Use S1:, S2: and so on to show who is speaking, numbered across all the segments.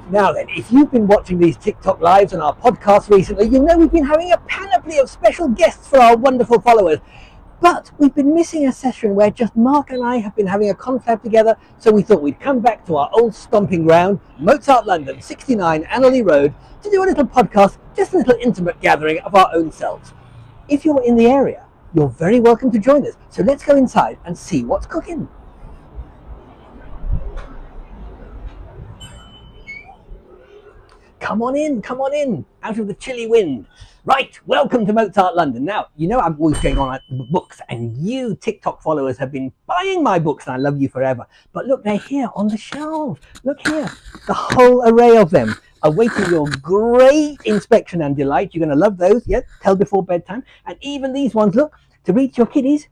S1: Now then, if you've been watching these TikTok lives and our podcast recently, you know we've been having a panoply of special guests for our wonderful followers. But we've been missing a session where just Mark and I have been having a confab together, so we thought we'd come back to our old stomping ground, Mozart London, 69 Annerley Road, to do a little podcast, just a little intimate gathering of our own selves. If you're in the area, you're very welcome to join us. So let's go inside and see what's cooking. Come on in, out of the chilly wind. Right, welcome to Mozart London. Now, you know I'm always going on at books, and you TikTok followers have been buying my books, and I love you forever. But look, they're here on the shelves. Look here, the whole array of them, awaiting your great inspection and delight. You're going to love those, yes, tell before bedtime. And even these ones, look, to read to your kiddies.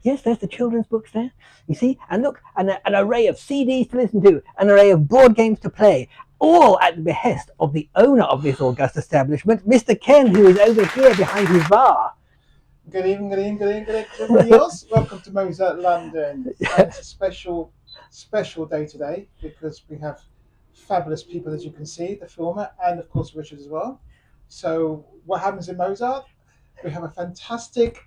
S1: Yes, there's the children's books there, you see? And look, an array of CDs to listen to, an array of board games to play, all at the behest of the owner of this august establishment, Mr. Ken, who is over here behind his bar.
S2: Good evening, everybody else. Welcome to Mozart London. And it's a special day today because we have fabulous people, as you can see, the filmer, and of course Richard as well. So what happens in Mozart? We have a fantastic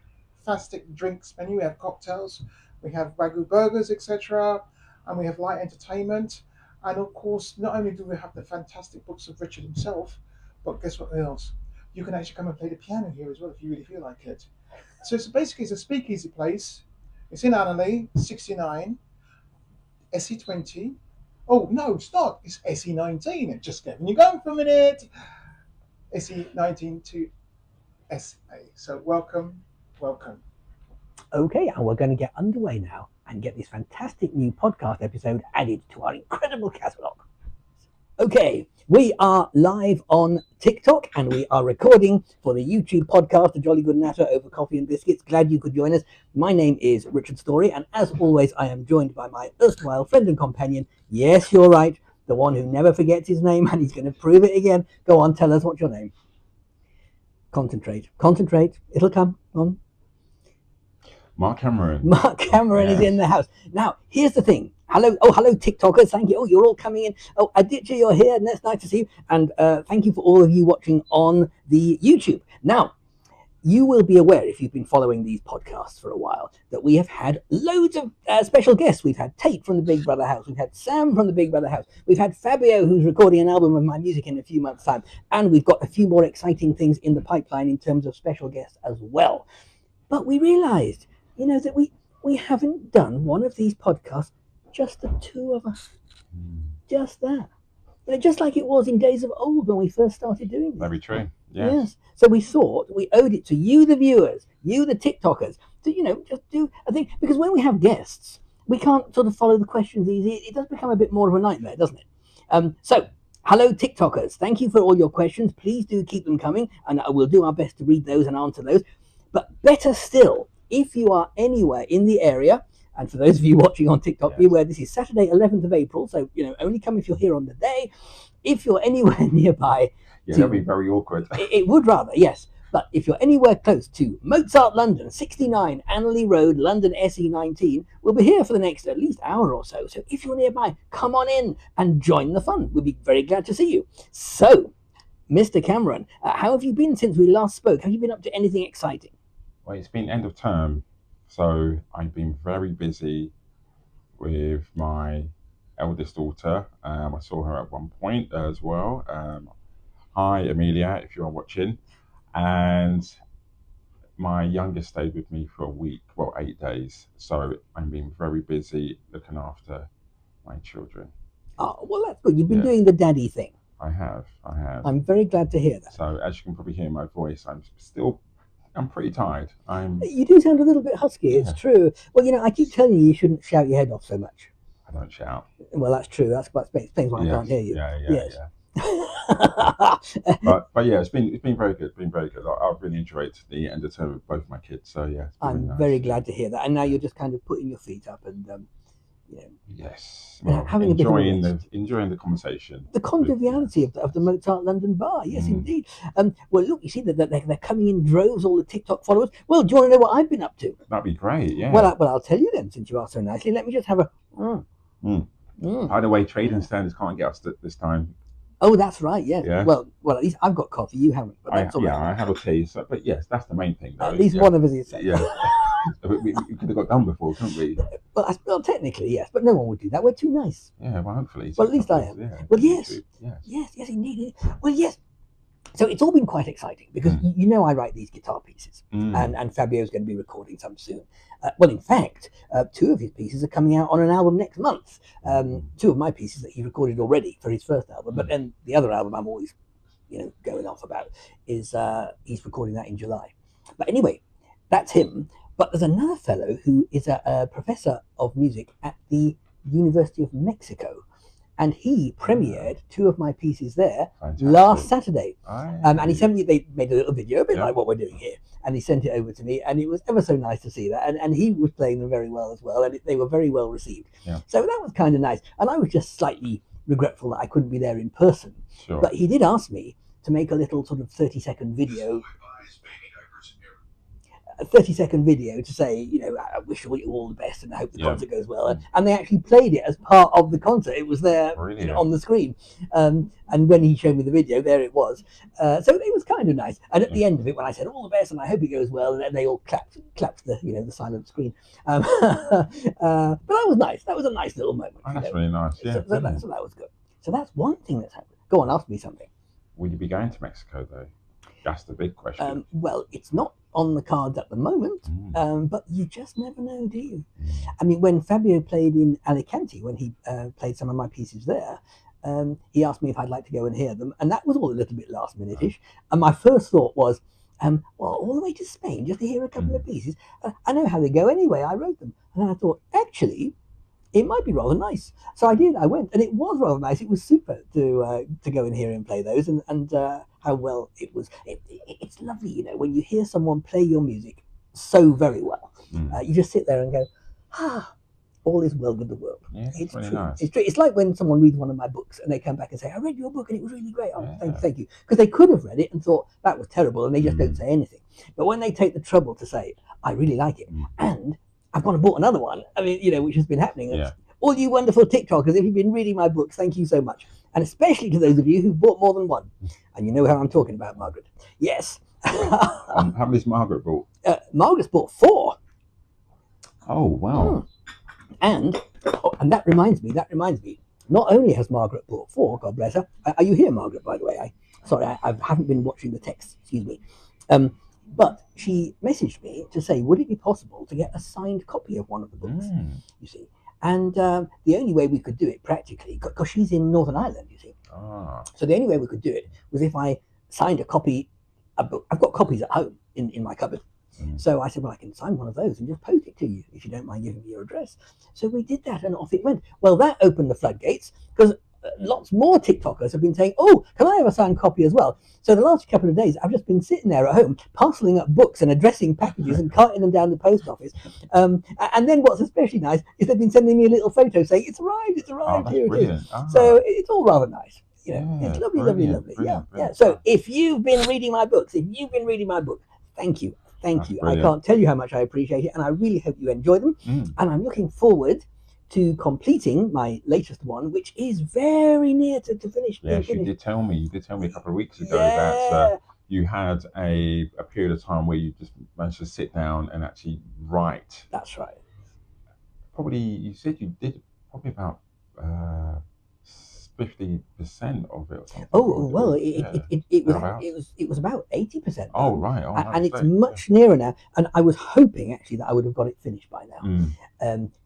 S2: drinks menu. We have cocktails, we have Wagyu burgers, etc. And we have light entertainment. And of course, not only do we have the fantastic books of Richard himself, but guess what else? You can actually come and play the piano here as well if you really feel like it. So it's basically a speakeasy place. It's in Annerley, 69, SE20. Oh, no, it's not. It's SE19. Just getting you going for a minute. SE19 to SA. So welcome.
S1: Okay, and we're going to get underway now and get this fantastic new podcast episode added to our incredible catalogue. Okay, we are live on TikTok and we are recording for the YouTube podcast, The Jolly Good Natter over coffee and biscuits. Glad you could join us. My name is Richard Storry, and as always, I am joined by my erstwhile friend and companion. Yes, you're right, the one who never forgets his name, and he's going to prove it again. Go on, tell us what's your name. Concentrate. It'll come on.
S3: Mark Cameron.
S1: Mark Cameron is in the house. Now, here's the thing. Hello TikTokers. Thank you. Oh, you're all coming in. Oh, Aditya, you're here, and that's nice to see you. And thank you for all of you watching on the YouTube. Now, you will be aware, if you've been following these podcasts for a while, that we have had loads of special guests. We've had Tate from the Big Brother House. We've had Sam from the Big Brother House. We've had Fabio, who's recording an album of my music in a few months' time. And we've got a few more exciting things in the pipeline in terms of special guests as well. But we realized, that we haven't done one of these podcasts, just the two of us. Just that. Just like it was in days of old when we first started doing this.
S3: Very true.
S1: Yes. So we thought we owed it to you, the viewers, you, the TikTokers, to, just do a thing. Because when we have guests, we can't sort of follow the questions easy. It does become a bit more of a nightmare, doesn't it? So, hello, TikTokers. Thank you for all your questions. Please do keep them coming, and I will do our best to read those and answer those. But better still, if you are anywhere in the area, and for those of you watching on TikTok, be aware this is Saturday, 11th of April, so, only come if you're here on the day. If you're anywhere nearby...
S3: Yeah, that'd be very awkward.
S1: It would rather, yes. But if you're anywhere close to Mozart London, 69 Annerley Road, London SE19, we'll be here for the next at least hour or so. So if you're nearby, come on in and join the fun. We'll be very glad to see you. So, Mr. Cameron, how have you been since we last spoke? Have you been up to anything exciting?
S3: Well, it's been end of term, so I've been very busy with my eldest daughter. I saw her at one point as well. Hi, Amelia, if you are watching. And my youngest stayed with me for a week, 8 days. So I've been very busy looking after my children.
S1: Oh, well, that's good. You've been doing the daddy thing.
S3: I have.
S1: I'm very glad to hear that.
S3: So as you can probably hear my voice, I'm pretty tired.
S1: You do sound a little bit husky, it's true. Well, I keep telling you shouldn't shout your head off so much.
S3: I don't shout.
S1: Well, that's true. That's what explains why I can't hear you.
S3: Yeah. but yeah, it's been very good. I've really enjoyed the end of term with both my kids. So yeah,
S1: I'm
S3: really nice.
S1: Very glad to hear that. And now you're just kind of putting your feet up and
S3: yes, well, enjoying the conversation,
S1: the conviviality of the Mozart London bar. Yes, indeed. Well, look, you see that they're coming in droves, all the TikTok followers. Well, do you want to know what I've been up to?
S3: That'd be great. Yeah.
S1: Well, I'll tell you then, since you asked so nicely. Let me just have a.
S3: By the way, trading standards can't get us this time.
S1: Oh, that's right. Yeah.
S3: Yeah.
S1: Well, at least I've got coffee. You haven't. But that's all right.
S3: I have a tea. So, but yes, that's the main thing, though.
S1: At least one of us is safe.
S3: Yeah. we could have got done before, couldn't we?
S1: Well, technically, yes, but no one would do that. We're too nice.
S3: Yeah. Well, hopefully.
S1: Well, at least I am.
S3: Yeah,
S1: well, yes.
S3: Yes,
S1: indeed. Well, yes. So it's all been quite exciting because you know I write these guitar pieces, and Fabio's going to be recording some soon. Well, in fact, 2 of his pieces are coming out on an album next month. 2 of my pieces that he recorded already for his first album, but then the other album I'm always, going off about is he's recording that in July. But anyway, that's him. But there's another fellow who is a professor of music at the University of Mexico. And he premiered 2 of my pieces there last Saturday. And he sent me, they made a little video, a bit like what we're doing here. And he sent it over to me, and it was ever so nice to see that. And he was playing them very well as well, and they were very well received.
S3: Yeah.
S1: So that was kind of nice. And I was just slightly regretful that I couldn't be there in person.
S3: Sure.
S1: But he did ask me to make a little sort of 30-second video. A 30-second video to say, I wish you all the best and I hope the concert goes well. And they actually played it as part of the concert. It was there on the screen. And when he showed me the video, there it was. So it was kind of nice. And at the end of it, when I said all the best and I hope it goes well, and then they all clapped the silent screen. But that was nice. That was a nice little moment.
S3: Oh, that's really nice. Yeah.
S1: So that was good. So that's one thing that's happened. Go on, ask me something.
S3: Will you be going to Mexico though? That's the big question.
S1: Well, it's not on the cards at the moment, but you just never know, do you? I mean, when Fabio played in Alicante, when he played some of my pieces there, he asked me if I'd like to go and hear them, and that was all a little bit last minute-ish. And my first thought was, well, all the way to Spain just to hear a couple of pieces. I know how they go anyway. I wrote them, and then I thought, actually, it might be rather nice. So I did. I went, and it was rather nice. It was super to go and hear him play those, and how well it was. It's lovely, when you hear someone play your music so very well. You just sit there and go, all is well with the world.
S3: Yeah,
S1: it's
S3: really
S1: true.
S3: nice.
S1: It's true. It's like when someone reads one of my books and they come back and say, I read your book and it was really great. Oh, thank you. Because they could have read it and thought that was terrible, and they just don't say anything. But when they take the trouble to say, I really like it, and I've gone and bought another one, I mean, which has been happening. All you wonderful TikTokers, if you've been reading my books, thank you so much. And especially to those of you who bought more than one. And you know how I'm talking about, Margaret. Yes.
S3: How many's Margaret bought?
S1: Margaret's bought 4.
S3: Oh, wow.
S1: And that reminds me, not only has Margaret bought 4, God bless her. Are you here, Margaret, by the way? I haven't been watching the text, excuse me. But she messaged me to say, would it be possible to get a signed copy of one of the books, you see? And the only way we could do it practically, because she's in Northern Ireland, you see. So the only way we could do it was if I signed a copy, a book. I've got copies at home in my cupboard. So I said, well, I can sign one of those and just post it to you if you don't mind giving me your address. So we did that, and off it went. Well, that opened the floodgates, because lots more TikTokers have been saying, oh, can I have a signed copy as well? So the last couple of days, I've just been sitting there at home, parceling up books and addressing packages and carting them down the post office. And then what's especially nice is they've been sending me a little photo saying, it's arrived, here it is. So it's all rather nice. It's lovely. Yeah. So if you've been reading my books, thank you. I can't tell you how much I appreciate it, and I really hope you enjoy them. And I'm looking forward to completing my latest one, which is very near to finish.
S3: Yes, you did tell me a couple of weeks ago that you had a period of time where you just managed to sit down and actually write.
S1: That's right.
S3: Probably, you said you did probably about 50% of it or something.
S1: Oh well, it was about 80%.
S3: Oh right,
S1: and it's much nearer now. And I was hoping actually that I would have got it finished by now.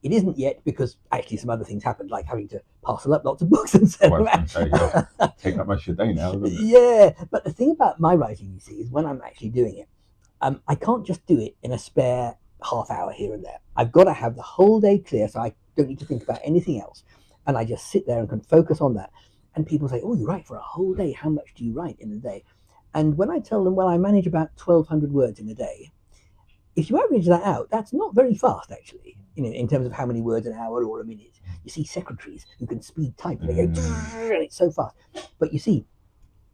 S1: It isn't yet, because actually some other things happened, like having to parcel up lots of books and send them out.
S3: Take up much of your day now, doesn't it?
S1: Yeah, but the thing about my writing, you see, is when I'm actually doing it, I can't just do it in a spare half hour here and there. I've got to have the whole day clear, so I don't need to think about anything else. And I just sit there and can focus on that. And people say, oh, you write for a whole day. How much do you write in a day? And when I tell them, well, I manage about 1,200 words in a day, if you average that out, that's not very fast, actually, in terms of how many words an hour or a minute. You see secretaries who can speed type, and they go, and it's so fast. But you see,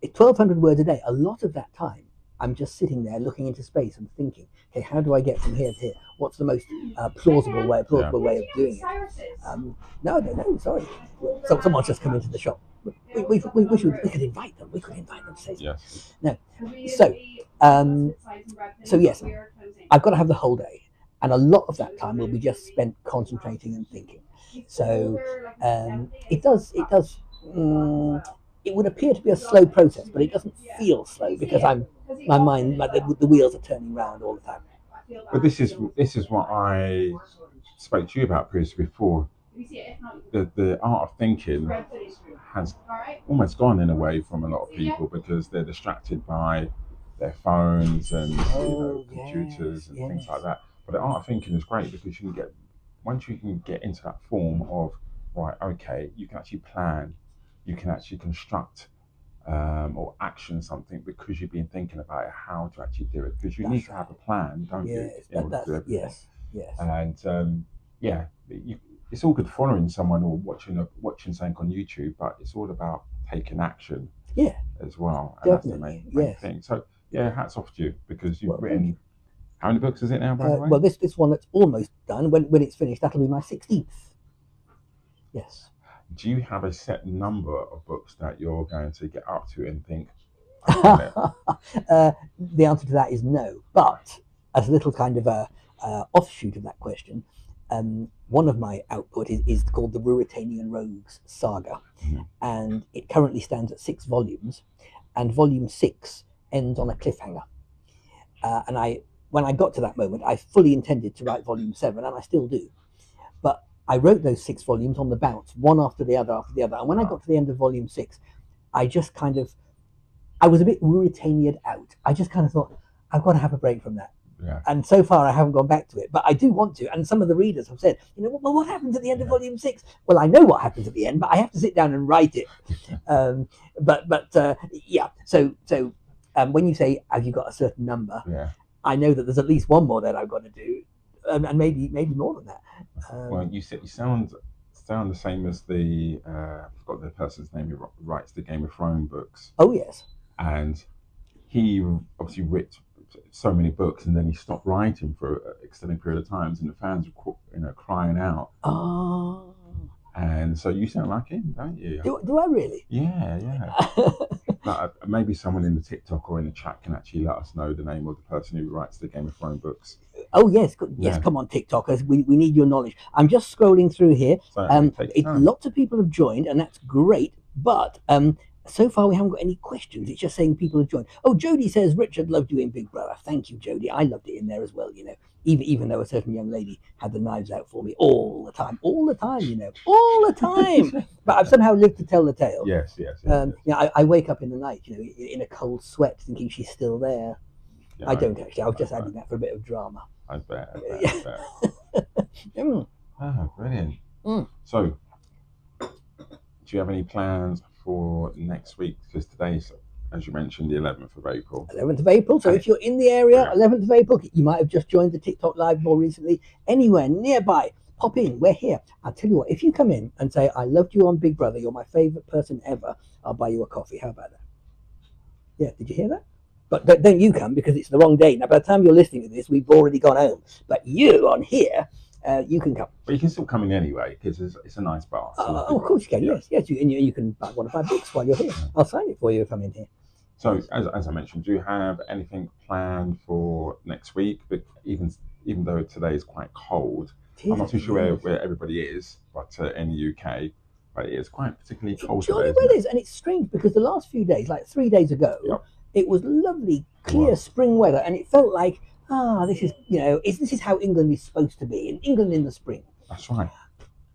S1: 1,200 words a day, a lot of that time, I'm just sitting there looking into space and thinking, okay, how do I get from here to here? What's the most plausible way of doing it? No, sorry. So someone's just come into the shop. We could invite them. We could invite them to say something.
S3: Yes.
S1: No. So yes, I've got to have the whole day. And a lot of that time will be just spent concentrating and thinking. So it would appear to be a slow process, but it doesn't feel slow because my mind, like the wheels are turning round all the time.
S3: But this is what I spoke to you about previously before. The art of thinking has almost gone in a way from a lot of people because they're distracted by their phones and computers and things like that. But the art of thinking is great because once you can get into that form of, right, okay, you can actually plan, you can actually construct or action something because you've been thinking about how to actually do it. Because you need to have a plan, don't you, in order to do everything.
S1: Yes.
S3: And it's all good following someone or watching something on YouTube, but it's all about taking action.
S1: Yeah.
S3: As well. And
S1: definitely.
S3: That's the main thing. So hats off to you because you've written. How many books is it now, by the way?
S1: Well, this one that's almost done. When it's finished, that'll be my 16th. Yes.
S3: Do you have a set number of books that you're going to get up to and think, I've done it?
S1: The answer to that is no. But as a little kind of a offshoot of that question, one of my output is called the Ruritanian Rogues Saga, and it currently stands at 6 volumes, and volume 6 ends on a cliffhanger. And when I got to that moment, I fully intended to write volume 7, and I still do. But I wrote those 6 volumes on the bounce, one after the other. And when I got to the end of volume 6, I was a bit Ruritanian out. I just kind of thought, I've got to have a break from that.
S3: Yeah.
S1: And so far, I haven't gone back to it, but I do want to. And some of the readers have said, well, what happens at the end of volume 6? Well, I know what happens at the end, but I have to sit down and write it. So when you say, have you got a certain number?
S3: Yeah.
S1: I know that there's at least one more that I've got to do, and maybe more than that.
S3: Well, you sound the same as the I forgot the person's name who writes the Game of Thrones books.
S1: Oh yes.
S3: And he obviously wrote so many books, and then he stopped writing for an extended period of times, and the fans were crying out.
S1: Oh.
S3: And so you sound like him, don't you?
S1: Do I really?
S3: Yeah. Maybe someone in the TikTok or in the chat can actually let us know the name of the person who writes the Game of Thrones books.
S1: Oh yes, come on, TikTokers, we need your knowledge. I'm just scrolling through here. Lots of people have joined, and that's great. But so far we haven't got any questions. It's just saying people have joined. Oh, Jodie says Richard loved you in Big Brother. Thank you, Jodie. I loved it in there as well. Even though a certain young lady had the knives out for me all the time. But I've somehow lived to tell the tale.
S3: Yes.
S1: I wake up in the night, in a cold sweat, thinking she's still there. Yeah, I don't actually. I was just adding that for a bit of drama.
S3: I bet.
S1: Mm.
S3: Oh, brilliant.
S1: Mm.
S3: So, do you have any plans for next week? Because today's, as you mentioned, the 11th of April.
S1: 11th of April. So if you're in the area, 11th of April, you might have just joined the TikTok Live more recently. Anywhere nearby, pop in. We're here. I'll tell you what, if you come in and say, I loved you on Big Brother, you're my favourite person ever, I'll buy you a coffee. How about that? Yeah, did you hear that? But don't you come because it's the wrong day. Now, by the time you're listening to this, we've already gone home. But you on here, you can come.
S3: But you can still come in anyway because it's a nice bar.
S1: So of course you can. Yes. You can want to buy books while you're here. I'll sign it for you if I'm in here.
S3: So, as I mentioned, do you have anything planned for next week? But even though today is quite cold, I'm not too sure where everybody is, but in the UK, but it's quite particularly cold today.
S1: It is, and it's strange because the last few days, like 3 days ago, it was lovely, clear spring weather, and it felt like, this is how England is supposed to be, in England in the spring.
S3: That's right.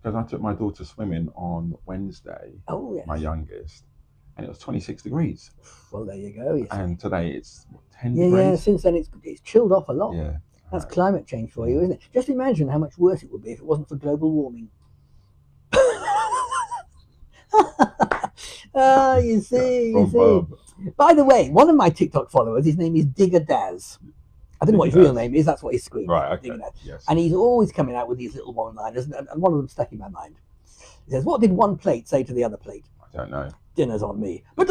S3: Because I took my daughter swimming on Wednesday, my youngest, and it was 26 degrees.
S1: Well, there you go. Yes.
S3: And today it's 10 degrees. Yeah,
S1: since then it's chilled off a lot.
S3: Yeah.
S1: That's climate change for you, isn't it? Just imagine how much worse it would be if it wasn't for global warming. You see. By the way, one of my TikTok followers, his name is Digger Daz. I don't know what his real name is. That's what he's screaming.
S3: Right, okay. Yes.
S1: And he's always coming out with these little one-liners, and one of them stuck in my mind. He says, "What did one plate say to the other plate?"
S3: I don't know.
S1: Dinner's on me. But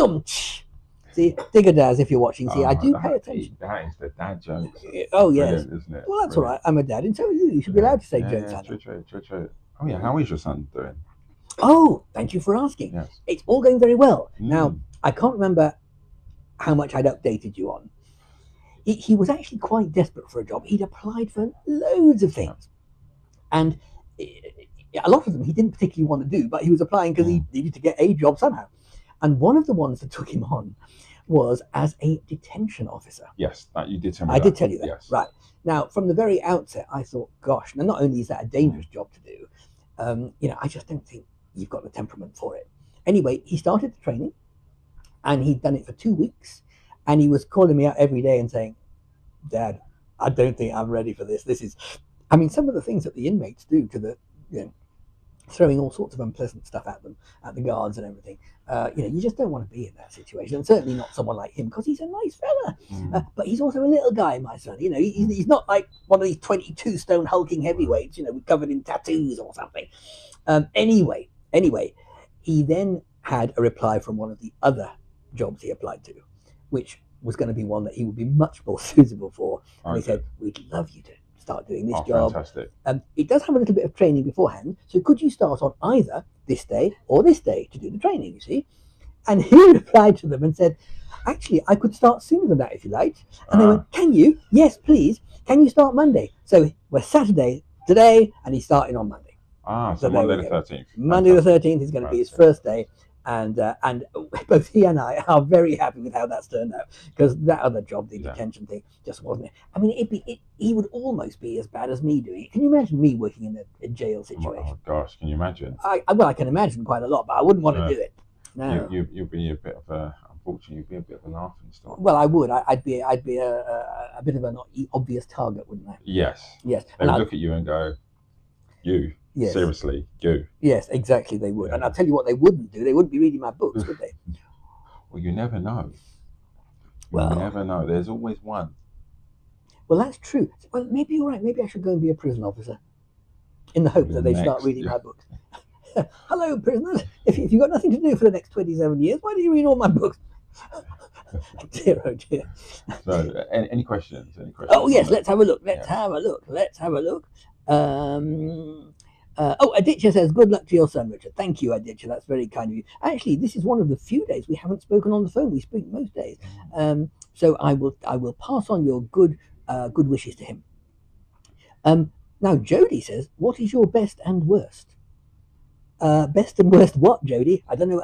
S1: See, Digger Daz, if you're watching, see, I do
S3: that-
S1: pay attention.
S3: That is the dad jokes.
S1: Oh, yes.
S3: Brilliant, isn't it?
S1: Well, that's
S3: Brilliant.
S1: all right. I'm a dad, and so are you. You should be allowed to say jokes,
S3: Yeah,
S1: Hannah.
S3: true. Oh yeah, how is your son doing?
S1: Oh, thank you for asking.
S3: Yes.
S1: It's all going very well.
S3: Mm.
S1: Now, I can't remember how much I'd updated you on. He was actually quite desperate for a job. He'd applied for loads of things. And a lot of them he didn't particularly want to do, but he was applying because he needed to get a job somehow. And one of the ones that took him on was as a detention officer.
S3: Yes, that you did tell me.
S1: I did tell you that.
S3: Yes.
S1: Right. Now, from the very outset, I thought, gosh, now not only is that a dangerous job to do, I just don't think you've got the temperament for it. Anyway, he started the training, and he'd done it for 2 weeks, and he was calling me out every day and saying, Dad, I don't think I'm ready for this. Some of the things that the inmates do to the, throwing all sorts of unpleasant stuff at them, at the guards and everything. You just don't want to be in that situation, and certainly not someone like him, because he's a nice fella. But he's also a little guy, my son. He's not like one of these 22-stone hulking heavyweights, covered in tattoos or something. Anyway, he then had a reply from one of the other jobs he applied to, which was going to be one that he would be much more suitable for. And they said, we'd love you to start doing this job.
S3: Fantastic.
S1: It does have a little bit of training beforehand, so could you start on either this day or this day to do the training, you see? And he replied to them and said, actually, I could start sooner than that if you liked. And they went, can you? Yes, please. Can you start Monday? So we're Saturday today, and he's starting on Monday.
S3: So Monday the 13th.
S1: Monday the 13th is going to be his first day. And both he and I are very happy with how that's turned out, because that other job, the detention thing, just wasn't it. I mean, he would almost be as bad as me doing it. Can you imagine me working in a jail situation?
S3: Oh gosh, can you imagine?
S1: I can imagine quite a lot, but I wouldn't want to do it. No.
S3: You'd be a bit of a, unfortunately, you'd be a bit of a laughing stock.
S1: Well, I would. I'd be a bit of an obvious target, wouldn't I?
S3: Yes.
S1: Yes.
S3: They would look at you and go, you.
S1: Yes.
S3: Seriously, you.
S1: Yes, exactly, they would.
S3: Yeah.
S1: And I'll tell you what they wouldn't do. They wouldn't be reading my books, would they?
S3: Well, you never know. You
S1: Well,
S3: never know. There's always one.
S1: Well, that's true. Well, maybe you're right. Maybe I should go and be a prison officer in the hope that they start reading my books. Hello, prisoners. If you've got nothing to do for the next 27 years, why do you read all my books? Dear, oh dear.
S3: So, any questions?
S1: Oh, yes, let's have a look. Let's have a look. Aditya says, good luck to your son, Richard. Thank you, Aditya. That's very kind of you. Actually, this is one of the few days we haven't spoken on the phone. We speak most days. So I will pass on your good wishes to him. Now, Jody says, what is your best and worst? Best and worst what, Jody? I don't know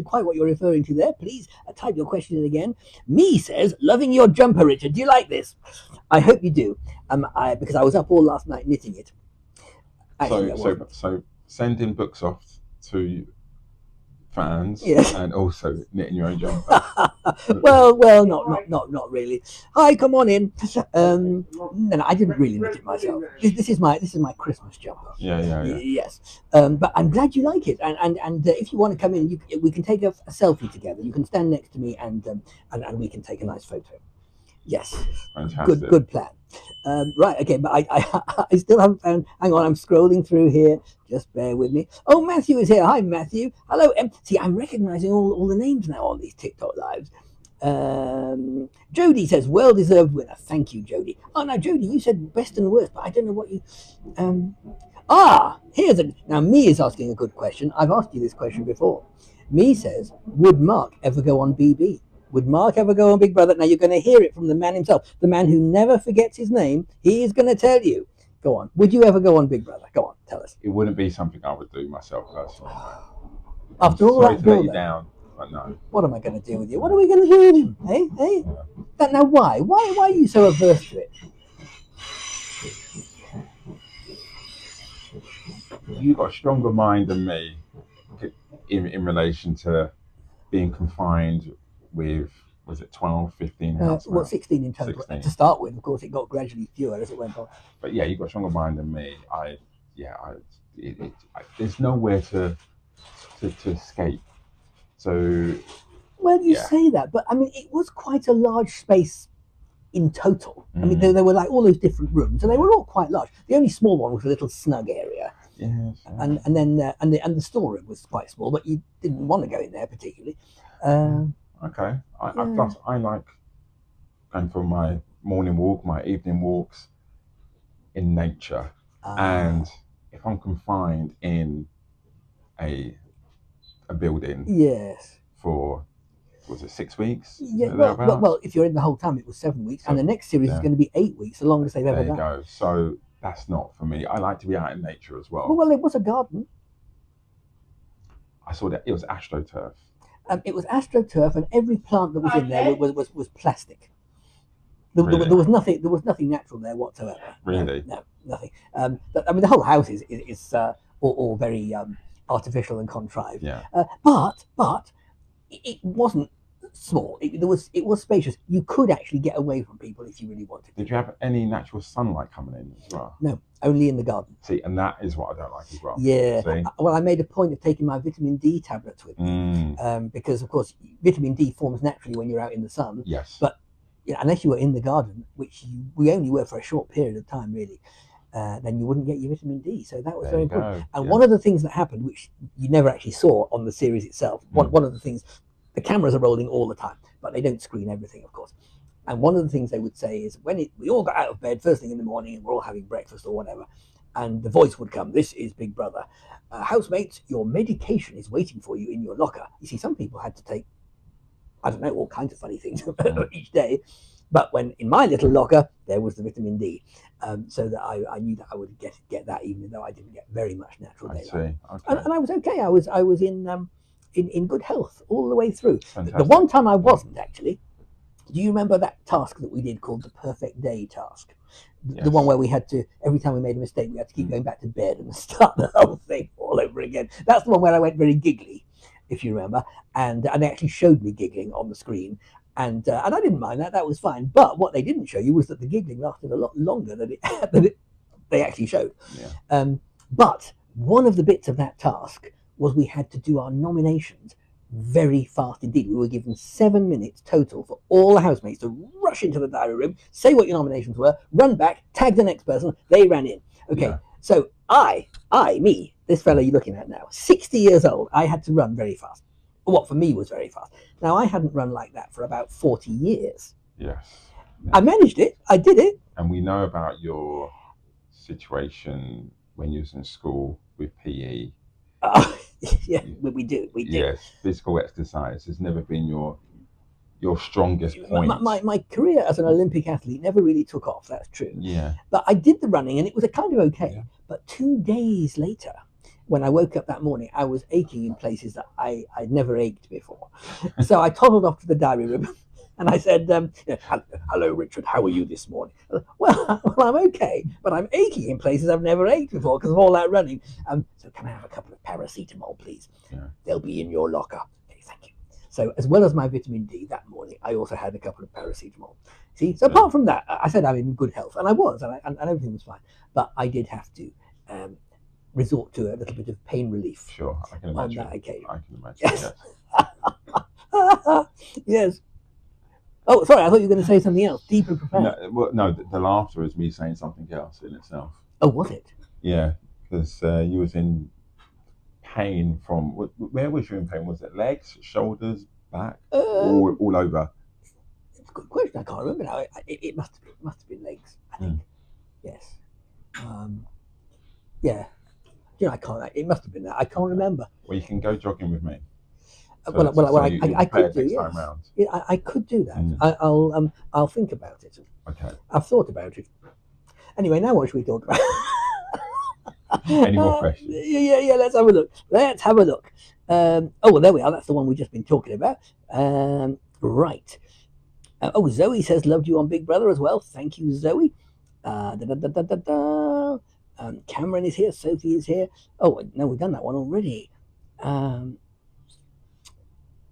S1: quite what you're referring to there. Please type your question in again. Me says, loving your jumper, Richard. Do you like this? I hope you do. Because I was up all last night knitting it. Actually,
S3: so sending books off to fans, and also knitting your own jumper.
S1: well, not really. Hi, come on in. No, I didn't really knit it myself. This is my Christmas jumper.
S3: Yeah.
S1: Yes, but I'm glad you like it. And if you want to come in, we can take a selfie together. You can stand next to me, and we can take a nice photo. Yes,
S3: fantastic.
S1: Good plan. Right, okay, but I still haven't found. Hang on, I'm scrolling through here. Just bear with me. Oh, Matthew is here. Hi, Matthew. Hello. See, I'm recognizing all the names now on these TikTok lives. Jody says, well-deserved winner. Thank you, Jody. Oh, now, Jody, you said best and worst, but I don't know what you... Now, Me is asking a good question. I've asked you this question before. Me says, would Mark ever go on BB? Would Mark ever go on Big Brother? Now, you're going to hear it from the man himself, the man who never forgets his name. He is going to tell you. Go on. Would you ever go on Big Brother? Go on, tell us.
S3: It wouldn't be something I would do myself personally.
S1: After all that,
S3: to let you down, but no.
S1: What am I going to do with you? What are we going to do with him? Hey? Now, why? Why are you so averse to it?
S3: You've got a stronger mind than me in relation to being confined with, was it 12, 15 housemates?
S1: 16 in total.
S3: 16.
S1: To start with, of course, it got gradually fewer as it went on.
S3: But yeah, you've got a stronger mind than me. There's nowhere to escape. So.
S1: Well, you say that, but I mean, it was quite a large space in total. I mean, there were like all those different rooms, and they were all quite large. The only small one was a little snug area.
S3: Yes.
S1: And then the storeroom was quite small, but you didn't want to go in there particularly.
S3: Okay.
S1: Yeah.
S3: I like going for my morning walk, my evening walks in nature. And if I'm confined in a building
S1: yes.
S3: for, was it 6 weeks?
S1: Yeah,
S3: Thereabouts?
S1: well, if you're in the whole time, it was 7 weeks, and the next series is
S3: yeah.
S1: going to be 8 weeks, the longest they've ever
S3: There you
S1: done.
S3: go. So that's not for me. I like to be out in nature as well.
S1: Well, it was a garden.
S3: I saw that it was AstroTurf.
S1: It was AstroTurf, and every plant that was in there was plastic.
S3: Really?
S1: There was nothing. There was nothing natural there whatsoever.
S3: Really?
S1: No, nothing. But I mean, the whole house is all very artificial and contrived.
S3: Yeah.
S1: But it wasn't small. It was spacious. You could actually get away from people if you really wanted.
S3: Did you have any natural sunlight coming in as well?
S1: No, only in the garden.
S3: See, and that is what I don't like as well.
S1: Yeah.
S3: See?
S1: Well, I made a point of taking my vitamin D tablets with me because, of course, vitamin D forms naturally when you're out in the sun.
S3: Yes.
S1: But unless you were in the garden, which we only were for a short period of time, really, then you wouldn't get your vitamin D. So that was very important. And one of the things that happened, which you never actually saw on the series itself, one of the things, the cameras are rolling all the time, but they don't screen everything, of course. And one of the things they would say is when we all got out of bed first thing in the morning and we're all having breakfast or whatever, and the voice would come, "This is Big Brother. Housemates, your medication is waiting for you in your locker." You see, some people had to take, I don't know, all kinds of funny things each day. But when in my little locker, there was the vitamin D. So that I knew that I would get that, even though I didn't get very much natural daylight.
S3: Okay.
S1: And I was okay. I was in good health all the way through.
S3: Fantastic.
S1: The one time I wasn't, actually, do you remember that task that we did called the perfect day task?
S3: Yes.
S1: The one where we had to, every time we made a mistake, we had to keep going back to bed and start the whole thing all over again. That's the one where I went very giggly, if you remember, and they actually showed me giggling on the screen, and I didn't mind that. That was fine. But what they didn't show you was that the giggling lasted a lot longer than they actually showed.
S3: Yeah.
S1: But one of the bits of that task was we had to do our nominations very fast indeed. We were given 7 minutes total for all the housemates to rush into the diary room, say what your nominations were, run back, tag the next person. They ran in. Okay,
S3: Yeah.
S1: so me, this fellow you're looking at now, 60 years old, I had to run very fast. What for me was very fast. Now, I hadn't run like that for about 40 years.
S3: Yes.
S1: I managed it. I did it.
S3: And we know about your situation when you was in school with PE.
S1: Yeah, we do.
S3: Yes, physical exercise has never been your strongest point.
S1: My career as an Olympic athlete never really took off, that's true.
S3: Yeah.
S1: But I did the running and it was a kind of okay.
S3: Yeah.
S1: But 2 days later, when I woke up that morning, I was aching in places that I'd never ached before. So I toddled off to the diary room and I said, "Hello, Richard, how are you this morning?" Well, I'm okay, but I'm aching in places I've never ached before because of all that running. So can I have a couple of paracetamol, please?
S3: Yeah.
S1: They'll be in your locker. Okay, thank you. So as well as my vitamin D that morning, I also had a couple of paracetamol. See, so apart from that, I said I'm in good health, and I was, and everything was fine. But I did have to resort to a little bit of pain relief.
S3: Sure, I can imagine.
S1: On that occasion.
S3: I can imagine.
S1: Yes. Yes. Oh, sorry, I thought you were going to say something else, deep and profound.
S3: No, the laughter is me saying something else in itself.
S1: Oh, was it?
S3: Yeah, because you was in pain from, where was you in pain? Was it legs, shoulders, back, all over?
S1: It's a good question. I can't remember now. It must have been legs, I think. Yes. Yeah. You know, I can't. It must have been that. I can't remember.
S3: Well, you can go jogging with me.
S1: I could do. Yes. Yeah, I could do that. I'll think about it.
S3: Okay.
S1: I've thought about it. Anyway, now what should we talk about?
S3: Any more questions?
S1: Yeah. Let's have a look. Oh, well, there we are. That's the one we've just been talking about. Right. Zoe says loved you on Big Brother as well. Thank you, Zoe. Cameron is here. Sophie is here. Oh no, we've done that one already.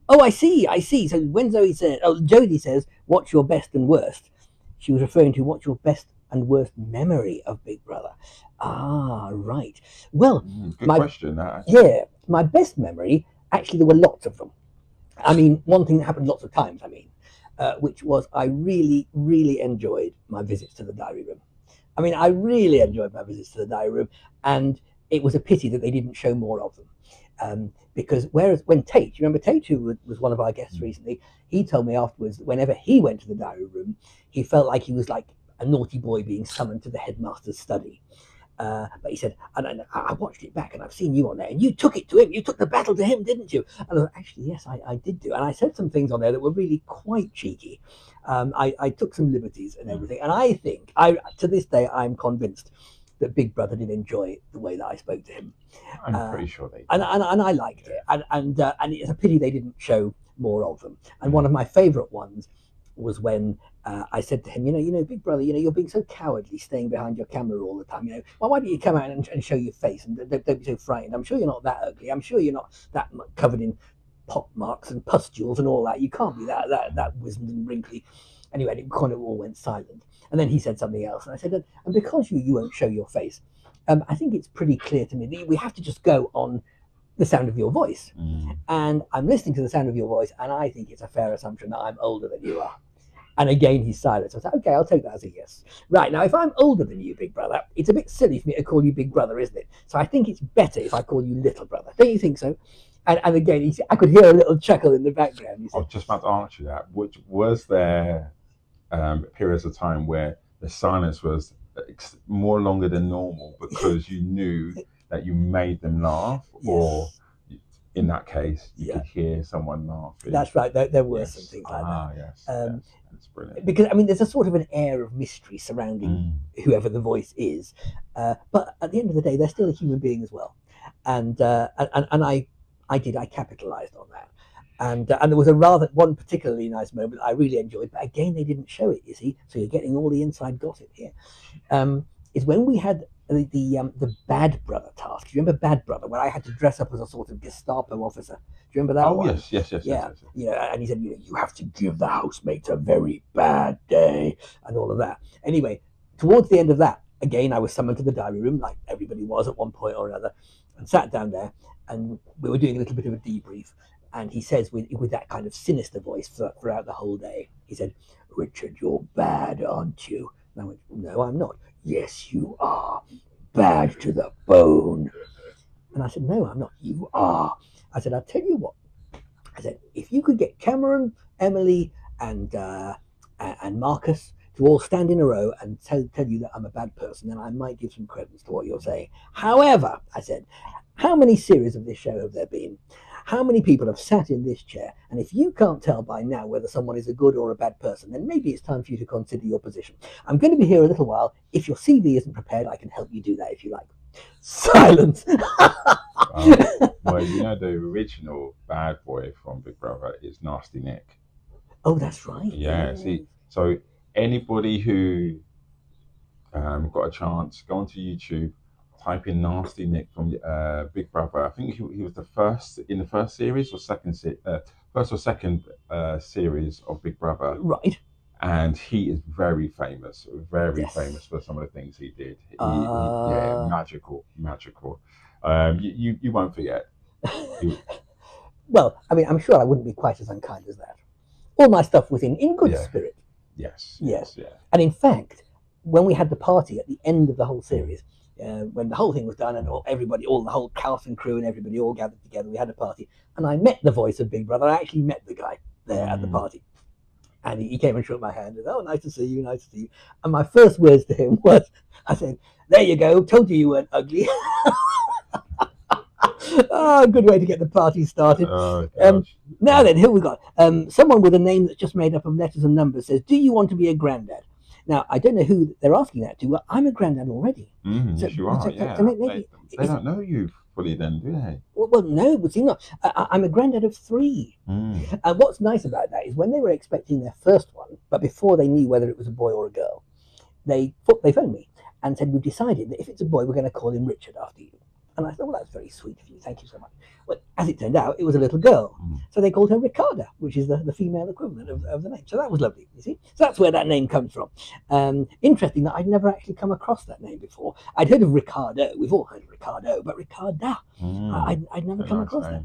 S1: Oh, I see. So when Zoe said, Jodie says, "What's your best and worst?" She was referring to what's your best and worst memory of Big Brother. Ah, right. Well,
S3: good question.
S1: Yeah, my best memory. Actually, there were lots of them. I mean, one thing that happened lots of times. Which was I really, really enjoyed my visits to the diary room. I mean, I really enjoyed my visits to the diary room, and it was a pity that they didn't show more of them. Because whereas when Tate, you remember Tate, who was one of our guests recently, he told me afterwards that whenever he went to the diary room, he felt like he was like a naughty boy being summoned to the headmaster's study. But he said, and I watched it back and I've seen you on there and you took it to him. You took the battle to him, didn't you? And I thought, actually, yes, I did do. And I said some things on there that were really quite cheeky. I took some liberties and everything. And I think, to this day, I'm convinced that Big Brother did enjoy the way that I spoke to him.
S3: I'm pretty sure they did.
S1: And I liked it. And it's a pity they didn't show more of them. And one of my favourite ones was when I said to him, you know, Big Brother, you're being so cowardly staying behind your camera all the time. Well, why don't you come out and show your face and don't be so frightened? I'm sure you're not that ugly. I'm sure you're not that covered in pock marks and pustules and all that. You can't be that wizened and wrinkly. Anyway, it kind of all went silent. And then he said something else. And I said, and because you won't show your face, I think it's pretty clear to me that we have to just go on the sound of your voice. And I'm listening to the sound of your voice, and I think it's a fair assumption that I'm older than you are. And again, he's silent. So I said, okay, I'll take that as a yes. Right, now, if I'm older than you, Big Brother, it's a bit silly for me to call you Big Brother, isn't it? So I think it's better if I call you Little Brother. Don't you think so? And again, I could hear a little chuckle in the background. He said,
S3: I was just about to answer that. Was there periods of time where the silence was more longer than normal because you knew that you made them laugh? Yes. Or in that case, you could hear someone laughing?
S1: That's right. There were some things like that.
S3: Yes. That's brilliant.
S1: Because, I mean, there's a sort of an air of mystery surrounding whoever the voice is. But at the end of the day, they're still a human being as well. And I capitalized on that. And there was one particularly nice moment I really enjoyed, but again, they didn't show it, you see, so you're getting all the inside gossip here. Is when we had the Bad Brother task. Do you remember Bad Brother, where I had to dress up as a sort of Gestapo officer? Do you remember that one?
S3: Yes.
S1: Yeah. And he said, you have to give the housemates a very bad day and all of that. Anyway, towards the end of that, again, I was summoned to the diary room, like everybody was at one point or another, and sat down there, and we were doing a little bit of a debrief. And he says, with that kind of sinister voice throughout the whole day, he said, Richard, you're bad, aren't you? And I went, no, I'm not. Yes, you are. Bad to the bone. And I said, no, I'm not. You are. I said, I'll tell you what. I said, if you could get Cameron, Emily, and Marcus to all stand in a row and tell you that I'm a bad person, then I might give some credence to what you're saying. However, I said, how many series of this show have there been? How many people have sat in this chair? And if you can't tell by now whether someone is a good or a bad person, then maybe it's time for you to consider your position. I'm going to be here a little while. If your CV isn't prepared, I can help you do that if you like. Silence.
S3: Well, you know, the original bad boy from Big Brother is Nasty Nick.
S1: Oh, that's right.
S3: Yeah. See, so anybody who got a chance, go onto YouTube, type in Nasty Nick from Big Brother. I think he was the first in the first series or first or second series of Big Brother.
S1: Right.
S3: And he is very famous famous for some of the things he did. Yeah, magical. You won't forget.
S1: Well, I mean, I'm sure I wouldn't be quite as unkind as that. All my stuff was in good spirit.
S3: Yes.
S1: Yeah. And in fact, when we had the party at the end of the whole series, when the whole thing was done and the whole cast and crew and everybody all gathered together, we had a party, and I met the voice of Big Brother. I actually met the guy there at the party, and he came and shook my hand and, oh, nice to see you. And my first words to him was, I said, there you go, told you weren't ugly. Oh, good way to get the party started. Now then, here we got someone with a name that's just made up of letters and numbers says, do you want to be a granddad? Now, I don't know who they're asking that to. Well, I'm a granddad already.
S3: Yes, you are.
S1: So maybe,
S3: they don't know you fully then, do they?
S1: Well, no, but see, not. I'm a granddad of 3. And what's nice about that is when they were expecting their first one, but before they knew whether it was a boy or a girl, they phoned me and said, we've decided that if it's a boy, we're going to call him Richard after you. And I thought, well, that's very sweet of you. Thank you so much. Well, as it turned out, it was a little girl. So they called her Ricarda, which is the female equivalent of the name. So that was lovely, you see. So that's where that name comes from. Interesting that I'd never actually come across that name before. I'd heard of Ricardo. We've all heard of Ricardo, but Ricarda, I'd never come across that.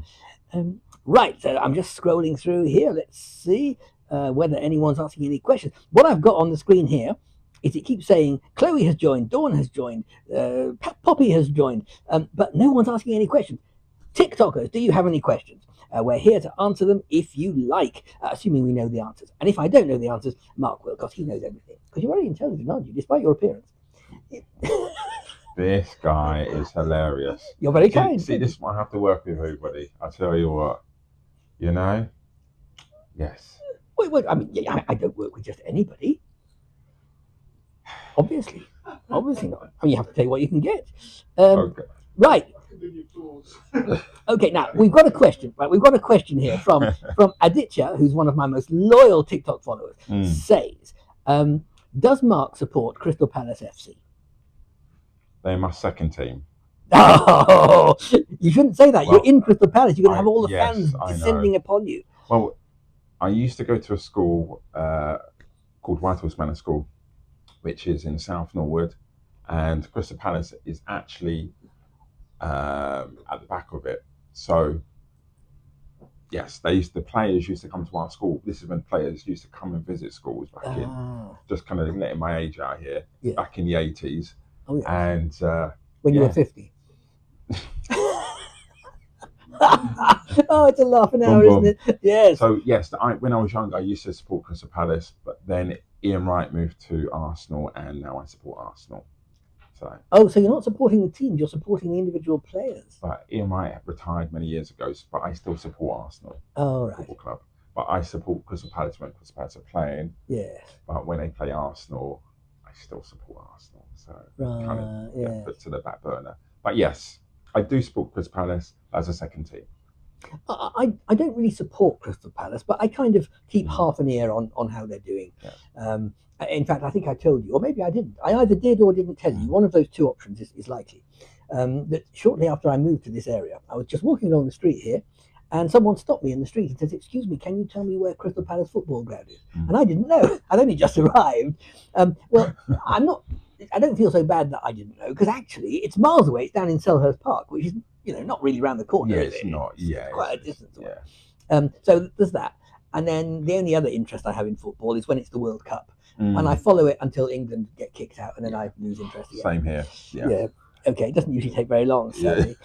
S1: Right, so I'm just scrolling through here. Let's see whether anyone's asking any questions. What I've got on the screen here is it keeps saying Chloe has joined, Dawn has joined, Poppy has joined, but no one's asking any questions. TikTokers, do you have any questions? We're here to answer them if you like, assuming we know the answers. And if I don't know the answers, Mark will, because he knows everything. Because you're very intelligent, aren't you, despite your appearance?
S3: This guy is hilarious.
S1: You're very kind.
S3: See, this is why I have to work with everybody. I tell you what, you know? Yes.
S1: Wait, I mean, I don't work with just anybody. Obviously not. I mean, you have to pay what you can get.
S3: Okay.
S1: Right. Okay, now we've got a question. Right, we've got a question here from Aditya, who's one of my most loyal TikTok followers. Says, does Mark support Crystal Palace FC?
S3: They're my second team.
S1: Oh, you shouldn't say that.
S3: Well,
S1: you're in Crystal Palace. You're going to have all the
S3: yes,
S1: fans
S3: I
S1: descending
S3: know.
S1: upon you.
S3: Well, I used to go to a school called Whitehorse Manor School, which is in South Norwood, and Crystal Palace is actually at the back of it. So, yes, the players used to come to our school. This is when players used to come and visit schools back in, just kind of letting my age out here, back in the 80s.
S1: Oh, yeah.
S3: And
S1: when you were 50. Oh, it's a laughing hour, isn't it? Yes.
S3: So yes, when I was younger, I used to support Crystal Palace, but then Ian Wright moved to Arsenal, and now I support Arsenal. So
S1: you're not supporting the team; you're supporting the individual players.
S3: But Ian Wright retired many years ago, but I still support Arsenal.
S1: Oh, right.
S3: Football club. But I support Crystal Palace when Crystal Palace are playing.
S1: Yeah.
S3: But when they play Arsenal, I still support Arsenal. So kind of put to the back burner. But yes, I do support Crystal Palace as a second team.
S1: I don't really support Crystal Palace, but I kind of keep half an ear on how they're doing. Yeah. In fact, I think I told you, or maybe I didn't. I either did or didn't tell you. One of those two options is likely. That shortly after I moved to this area, I was just walking along the street here, and someone stopped me in the street and says, "Excuse me, can you tell me where Crystal Palace football ground is?" And I didn't know. I'd only just arrived. Well, I don't feel so bad that I didn't know, because actually it's miles away. It's down in Selhurst Park, which is not really around the corner.
S3: Yeah,
S1: is
S3: it's
S1: it?
S3: not. Yeah,
S1: it's quite a distance away.
S3: Yeah.
S1: So there's that. And then the only other interest I have in football is when it's the World Cup. And I follow it until England get kicked out, and then I lose interest again.
S3: Same here.
S1: Yeah. Okay, it doesn't usually take very long, sadly.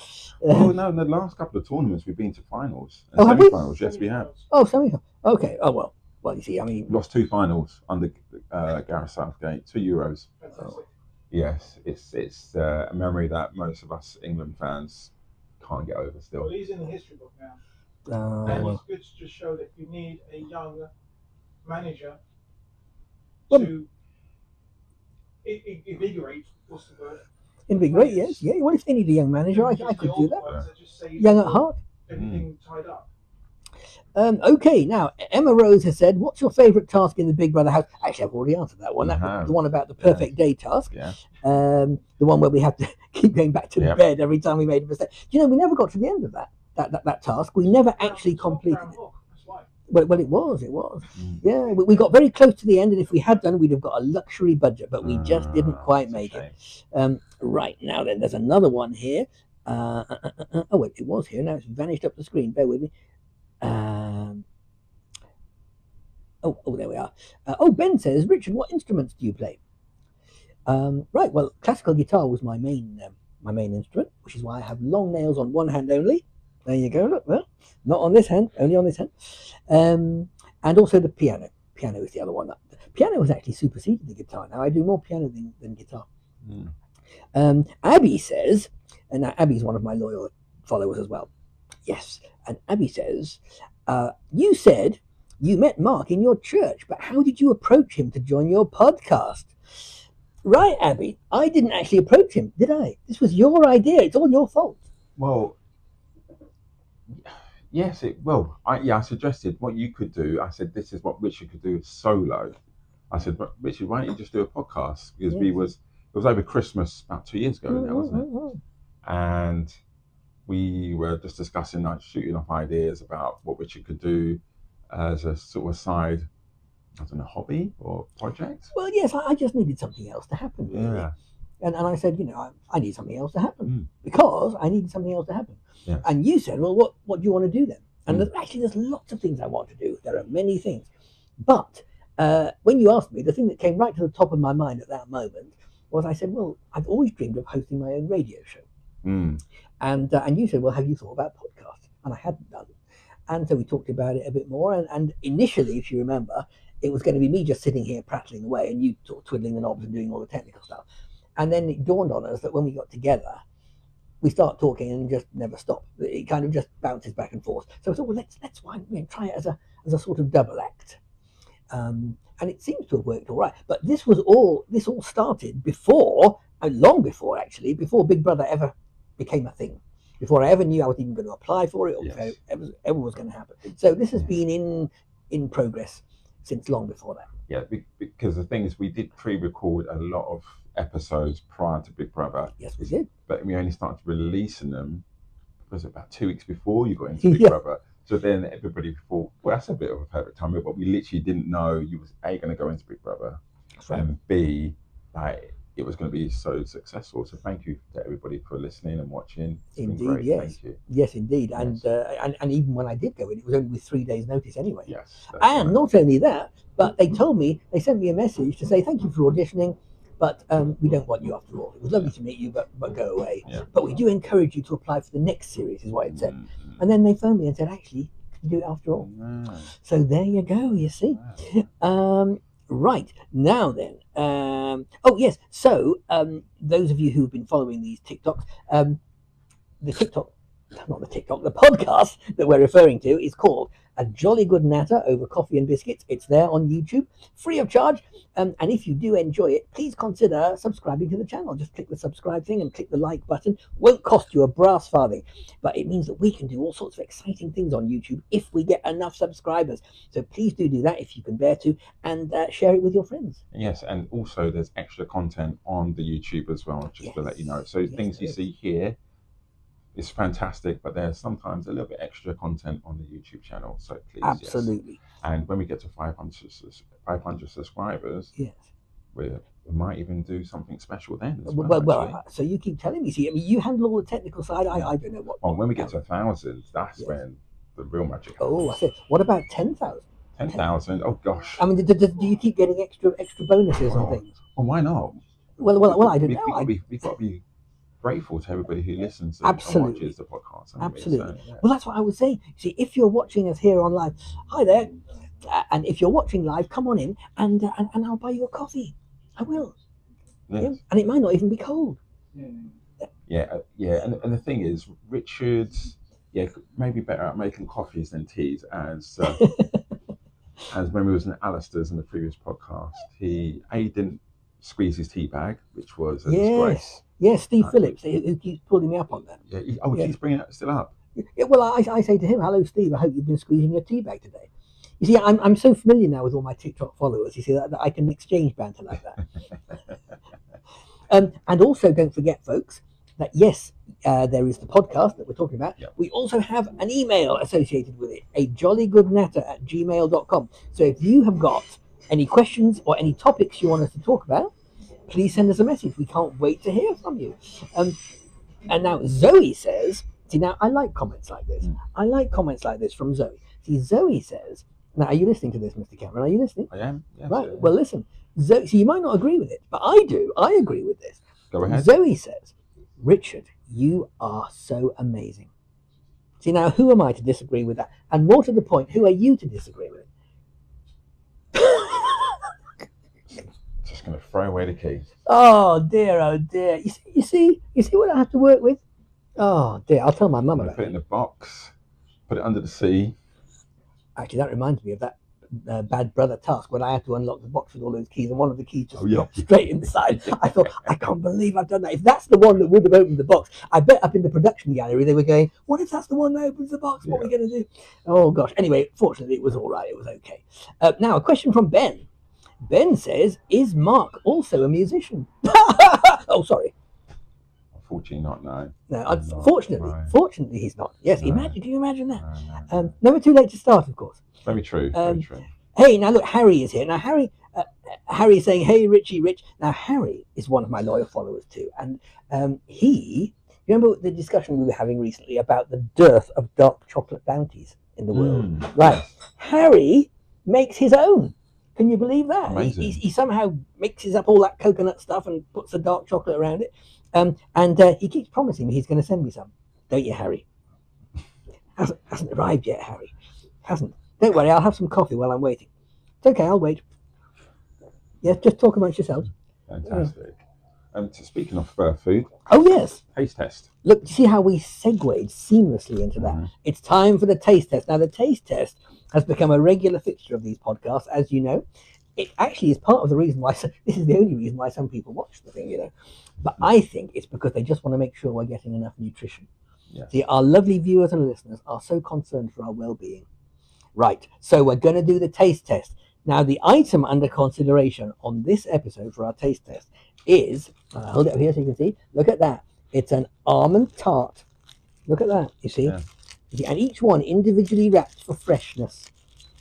S3: Oh, no, in the last couple of tournaments, we've been to finals and
S1: have we?
S3: semi-finals. Yes, we have.
S1: Oh, semi-finals. Okay. Oh, well, you see, I mean...
S3: Lost 2 finals under Gareth Southgate, 2 Euros.
S2: Fantastic.
S3: Yes, it's a memory that most of us England fans can't get over still.
S2: Well, he's in the history book now. And it's good to just show that you need a young manager to invigorate. What's the word?
S1: Invigorate, yes. Yeah. What if they need a young manager? I could do that. Young at heart.
S2: Everything tied up.
S1: Okay, now Emma Rose has said, "What's your favourite task in the Big Brother house?" Actually, I've already answered that one. That's the one about the perfect day task.
S3: Yeah.
S1: The one where we have to keep going back to the bed every time we made a mistake. Do you know, we never got to the end of that task. We never actually completed it. Well, it was. Yeah, we got very close to the end, and if we had done, we'd have got a luxury budget, but we just didn't quite make it. Right, now then, there's another one here. Oh, wait, it was here. Now it's vanished up the screen. Bear with me. There we are. Ben says, "Richard, what instruments do you play?" Right, well, classical guitar was my main instrument, which is why I have long nails on one hand only. There you go. Look, well, not on this hand, only on this hand. And also the piano. Piano is the other one. Piano has actually superseded the guitar. Now I do more piano than guitar. Abby says, and Abby's one of my loyal followers as well. Yes, and Abby says, "You said you met Mark in your church, but how did you approach him to join your podcast?" Right, Abby, I didn't actually approach him, did I? This was your idea. It's all your fault.
S3: Well, yes, I suggested what you could do. I said, this is what Richard could do solo. I said, but Richard, why don't you just do a podcast? Because it was over Christmas about 2 years ago now, wasn't it? And we were just discussing, shooting off ideas about what Richard could do as a sort of side, I don't know, hobby or project.
S1: Well, yes, I just needed something else to happen, really.
S3: Yeah.
S1: And I said, I need something else to happen because I needed something else to happen.
S3: Yeah.
S1: And you said, well, what do you want to do then? And there's lots of things I want to do. There are many things. But when you asked me, the thing that came right to the top of my mind at that moment was, I said, well, I've always dreamed of hosting my own radio show. And you said, well, have you thought about podcasts? And I hadn't done. And so we talked about it a bit more. And initially, if you remember, it was going to be me just sitting here prattling away and you sort of twiddling the knobs and doing all the technical stuff. And then it dawned on us that when we got together, we start talking and just never stop. It kind of just bounces back and forth. So I thought, well, let's try it as a sort of double act. And it seems to have worked all right. But this all started before, long before actually, before Big Brother ever became a thing. Before I ever knew I was even going to apply for it, or ever was going to happen. So this has been in progress since long before that.
S3: Yeah, because the thing is, we did pre-record a lot of episodes prior to Big Brother.
S1: Yes, we did.
S3: But we only started releasing them, was it about 2 weeks before you got into Big Brother? So then everybody thought, well, that's a bit of a perfect time, but we literally didn't know you was A, going to go into Big Brother, and B, like, it was going to be so successful. So thank you to everybody for listening and watching. It's
S1: indeed,
S3: been great.
S1: yes.
S3: Thank you.
S1: Yes, indeed.
S3: Yes.
S1: And even when I did go in, it was only with 3 days' notice anyway.
S3: Yes.
S1: And
S3: right.
S1: not only that, but they sent me a message to say, thank you for auditioning, but we don't want you after all. It was lovely to meet you, but go away.
S3: Yeah.
S1: But we do encourage you to apply for the next series, is what it said. And then they phoned me and said, actually, you do it after all. So there you go, you see. Right, now then. Oh, yes. So, those of you who've been following these TikToks, the podcast that we're referring to is called A Jolly Good Natter Over Coffee and Biscuits. It's there on YouTube, free of charge. And if you do enjoy it, please consider subscribing to the channel. Just click the subscribe thing and click the like button. Won't cost you a brass farthing, but it means that we can do all sorts of exciting things on YouTube if we get enough subscribers. So please do that if you can bear to, and share it with your friends.
S3: Yes, and also there's extra content on the YouTube as well, just to let you know. So things you see here, it's fantastic, but there's sometimes a little bit extra content on the YouTube channel. So please,
S1: absolutely.
S3: Yes. And when we get to 500 subscribers,
S1: yes,
S3: we might even do something special then. As
S1: well, so you keep telling me. See, I mean, you handle all the technical side. I don't know what.
S3: Well, when we get to 1,000, that's when the real magic happens.
S1: Oh, I said, what about 10,000?
S3: 10,000? Oh gosh.
S1: I mean, do you keep getting extra bonuses and things?
S3: Well, why not?
S1: Well, I don't know.
S3: We've got to be grateful to everybody who listens and watches the podcast.
S1: Absolutely. So, well, that's what I was saying. See, if you're watching us here on live, hi there. And if you're watching live, come on in and I'll buy you a coffee. I will. Yes. Yeah? And it might not even be cold.
S3: Yeah. And the thing is, Richard's maybe better at making coffees than teas, as when we was in Alistair's in the previous podcast. He didn't squeeze his tea bag, which was a disgrace.
S1: Yes, Steve Phillips, who keeps pulling me up on that.
S3: Yeah. He's bringing it still up.
S1: Yeah, well, I say to him, hello, Steve, I hope you've been squeezing your tea bag today. You see, I'm so familiar now with all my TikTok followers, you see, that I can exchange banter like that. And also, don't forget, folks, that yes, there is the podcast that we're talking about. Yep. We also have an email associated with it, a jollygoodnatter@gmail.com. So if you have got any questions or any topics you want us to talk about, please send us a message. We can't wait to hear from you. And now Zoe says, see, now I like comments like this. I like comments like this from Zoe. See, Zoe says, now are you listening to this, Mr. Cameron? Are you listening?
S3: I am. Yes,
S1: right. Yeah. Well, listen. Zoe, so you might not agree with it, but I do. I agree with this.
S3: Go ahead.
S1: Zoe says, Richard, you are so amazing. See, now who am I to disagree with that? And more to the point, who are you to disagree with?
S3: Just going to throw away the key.
S1: Oh dear. You see what I have to work with? Oh dear, I'll tell my mum about it.
S3: Put it in a box, put it under the sea.
S1: Actually, that reminds me of that Bad Brother task when I had to unlock the box with all those keys, and one of the keys just dropped straight inside. I thought, I can't believe I've done that. If that's the one that would have opened the box, I bet up in the production gallery they were going, what if that's the one that opens the box? What are we going to do? Oh gosh. Anyway, fortunately it was all right. It was okay. Now a question from Ben. Ben says, is Mark also a musician? Oh, sorry.
S3: Unfortunately not, no.
S1: No, fortunately he's not. Yes, no. Can you imagine that? No. Never too late to start, of course.
S3: Very true, very true.
S1: Hey, now look, Harry is here. Now, Harry is saying, hey, Richie, Rich. Now, Harry is one of my loyal followers too. And you remember the discussion we were having recently about the dearth of dark chocolate bounties in the world? Right. Yes. Harry makes his own. Can you believe that? He somehow mixes up all that coconut stuff and puts the dark chocolate around it. And he keeps promising me he's going to send me some. Don't you, Harry? Hasn't arrived yet, Harry. Hasn't. Don't worry, I'll have some coffee while I'm waiting. It's okay, I'll wait. Yes, just talk amongst yourselves.
S3: Fantastic. Speaking of food,
S1: Oh, yes.
S3: taste test.
S1: Look, see how we segued seamlessly into that.
S3: Mhm.
S1: It's time for the taste test. Now, the taste test has become a regular fixture of these podcasts, as you know. It actually is part of the reason why, this is the only reason why some people watch the thing, you know. But I think it's because they just want to make sure we're getting enough nutrition.
S3: Yes.
S1: See, our lovely viewers and listeners are so concerned for our well-being. Right, so we're going to do the taste test. Now, the item under consideration on this episode for our taste test is, hold it up here so you can see, look at that. It's an almond tart. Look at that, you see?
S3: Yeah.
S1: And each one individually wrapped for freshness.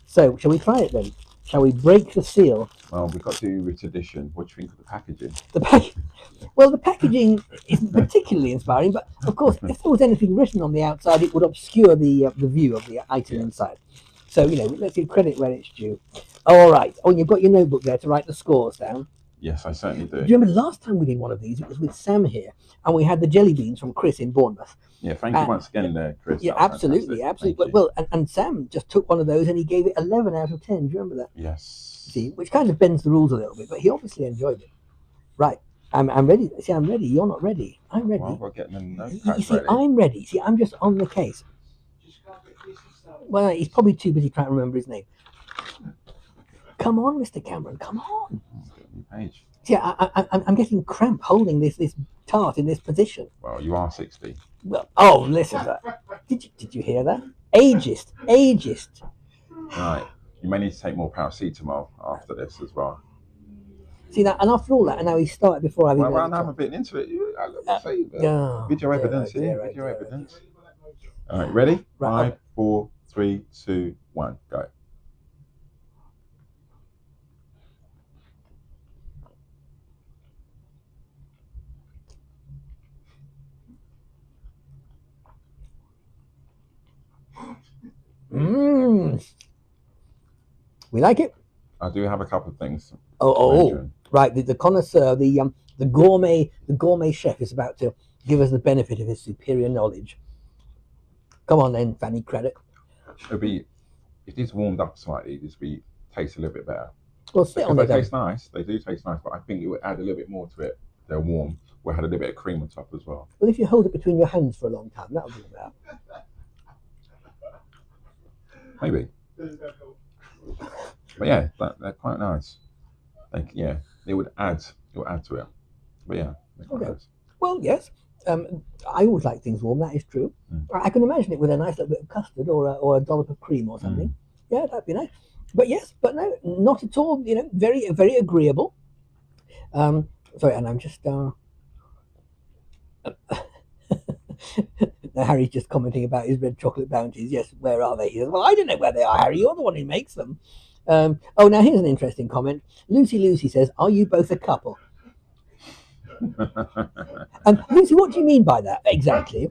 S1: So, shall we try it then? Shall we break the seal?
S3: Well, we've got to do with tradition. What do you think of the packaging?
S1: The packaging isn't particularly inspiring, but of course, if there was anything written on the outside, it would obscure the view of the item inside. So, you know, let's give credit where it's due. All right. Oh, and you've got your notebook there to write the scores down.
S3: Yes, I certainly do.
S1: Do you remember last time we did one of these? It was with Sam here, and we had the jelly beans from Chris in Bournemouth.
S3: Yeah, thank you once again there, Chris.
S1: Yeah,
S3: That was
S1: absolutely,
S3: fantastic.
S1: absolutely.
S3: Thank you.
S1: Well, and Sam just took one of those and he gave it 11 out of 10. Do you remember that?
S3: Yes.
S1: See, which kind of bends the rules a little bit, but he obviously enjoyed it. Right. I'm ready. See, I'm ready. You're not ready. I'm ready.
S3: Well, we're getting the
S1: You
S3: notepads
S1: see,
S3: ready.
S1: I'm ready. See, I'm just on the case. Well, he's probably too busy trying to remember his name. Come on, Mr. Cameron. Come on.
S3: New page.
S1: See, I'm getting cramp holding this tart in this position.
S3: Well, you are 60.
S1: Well, oh, listen. Did you hear that? Ageist.
S3: Right. You may need to take more paracetamol after this as well.
S1: See that, and after all that, and now he started before I've even.
S3: Well, now I'm a bit into it. Video evidence here. Video evidence. All right, ready?
S1: Right.
S3: 5, 4, 3, 2, 1, go.
S1: We like it.
S3: I do have a couple of things.
S1: Oh, right. The connoisseur, the gourmet chef is about to give us the benefit of his superior knowledge. Come on then, Fanny Craddock.
S3: It'll be, if it's warmed up slightly, this will taste a little bit better.
S1: Well, sit on
S3: They
S1: it then.
S3: taste nice. They do taste nice, but I think it would add a little bit more to it. They're warm. We had a little bit of cream on top as well.
S1: Well, if you hold it between your hands for a long time, that'll do that.
S3: Maybe. But yeah, they're quite nice. It would add to it. But yeah, they're quite nice.
S1: Well, yes. I always like things warm. That is true. I can imagine it with a nice little bit of custard or a dollop of cream or something. Yeah, that'd be nice. But yes, but no, not at all. You know, very, very agreeable. Sorry, and I'm just. Now Harry's just commenting about his red chocolate bounties. Yes, where are they? He says, well, I don't know where they are, Harry. You're the one who makes them. Now here's an interesting comment. Lucy says, are you both a couple? Lucy, what do you mean by that exactly?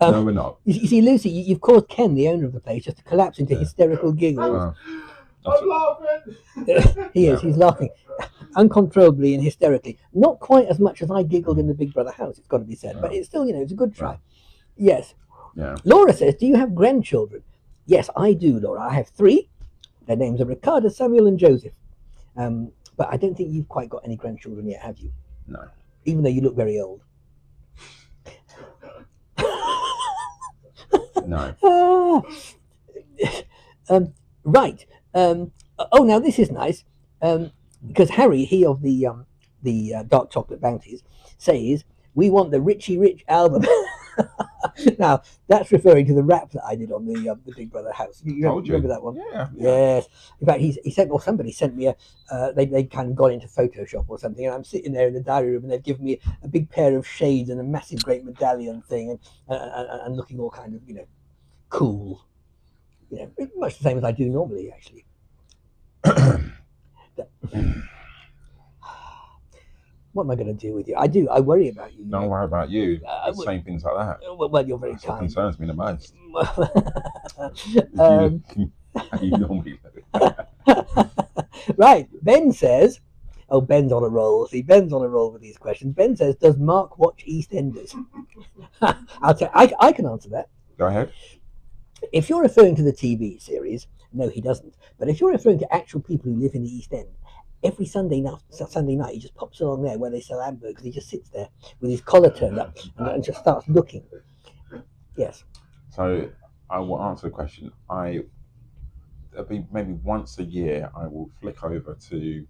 S3: No, we're not.
S1: You see, Lucy, you've caused Ken, the owner of the place, just to collapse into hysterical giggles.
S2: I'm laughing.
S1: He's laughing uncontrollably and hysterically. Not quite as much as I giggled in the Big Brother house, it's got to be said, but it's still, it's a good try. Yes.
S3: Yeah.
S1: Laura says, do you have grandchildren? Yes, I do, Laura. I have 3. Their names are Ricardo, Samuel, and Joseph. But I don't think you've quite got any grandchildren yet, have you?
S3: No.
S1: Even though you look very old.
S3: No.
S1: Right. Now this is nice. Because Harry, he of the dark chocolate bounties, says we want the Richie Rich album. Now that's referring to the rap that I did on the Big Brother house. You remember that one?
S3: Yeah.
S1: Yes. In fact, he sent, or somebody sent me they kind of got into Photoshop or something, and I'm sitting there in the diary room, and they've given me a big pair of shades and a massive great medallion thing, and looking all kind of cool, much the same as I do normally, actually. What am I going to do with you? I worry about you.
S3: Don't worry about you. Saying things like that.
S1: Well, you're very
S3: That's what
S1: kind.
S3: concerns me the most. You normally do.
S1: Right. Ben says, Oh, Ben's on a roll. See, Ben's on a roll with these questions. Ben says, "Does Mark watch EastEnders?" I can answer that.
S3: Go ahead.
S1: If you're referring to the TV series, no, he doesn't. But if you're referring to actual people who live in the East End, every Sunday night he just pops along there where they sell hamburgers. He just sits there with his collar turned up and just starts looking. Yes.
S3: So I will answer the question. It'll be maybe once a year I will flick over to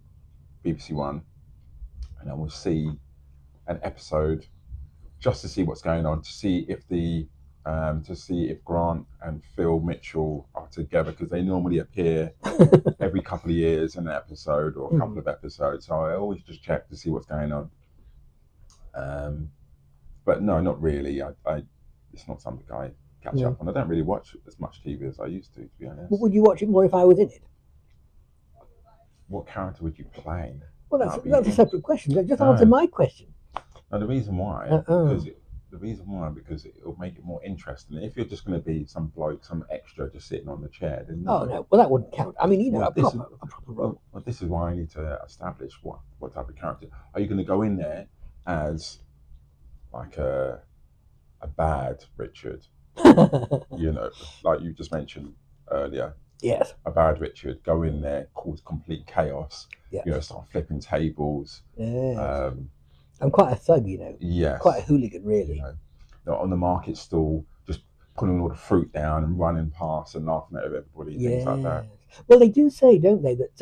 S3: BBC One and I will see an episode just to see what's going on, to see if Grant and Phil Mitchell are together, because they normally appear every couple of years in an episode or a couple of episodes. So I always just check to see what's going on. But no, not really. It's not something I catch up on. I don't really watch as much TV as I used to be honest.
S1: Would you watch it more if I was in it?
S3: What character would you play?
S1: Well, that's a separate question. Just answer my question.
S3: No, the reason why, because it'll make it more interesting. If you're just going to be some bloke, some extra just sitting on the chair, then no.
S1: Oh no, well that wouldn't count. I mean, a proper role.
S3: Well, this is why I need to establish what type of character. Are you going to go in there as like a bad Richard? Like you just mentioned earlier.
S1: Yes.
S3: A bad Richard, go in there, cause complete chaos.
S1: Yes.
S3: Start flipping tables.
S1: Yes. I'm quite a thug,
S3: Yes.
S1: Quite a hooligan, really.
S3: On the market stall, just putting all the fruit down and running past and laughing at everybody, things like that.
S1: Well, they do say, don't they, that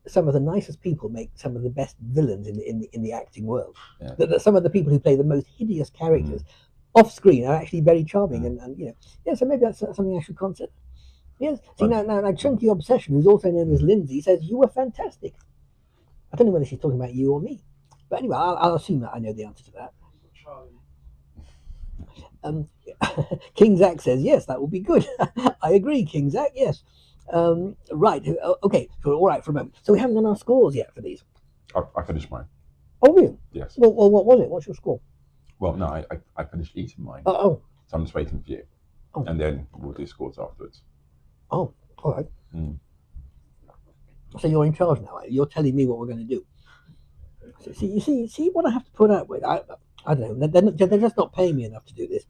S1: some of the nicest people make some of the best villains in the acting world.
S3: Yeah.
S1: That some of the people who play the most hideous characters off screen are actually very charming, and so maybe that's something I should consider. Yes. See, now, Chunky Obsession, who's also known as Lindsay, says you were fantastic. I don't know whether she's talking about you or me, but anyway, I'll assume that I know the answer to that. King Zach says yes, that will be good. I agree, King Zach. Yes. Right. Okay. So all right for a moment. So we haven't done our scores yet for these.
S3: I finished mine.
S1: Oh really?
S3: Yes.
S1: Well, what was it? What's your score?
S3: Well, no, I finished eating mine.
S1: Oh.
S3: So I'm just waiting for you, and then we'll do scores afterwards.
S1: Oh, all right. So you're in charge now. You're telling me what we're going to do. So, you see what I have to put up with. I don't know. They're just not paying me enough to do this.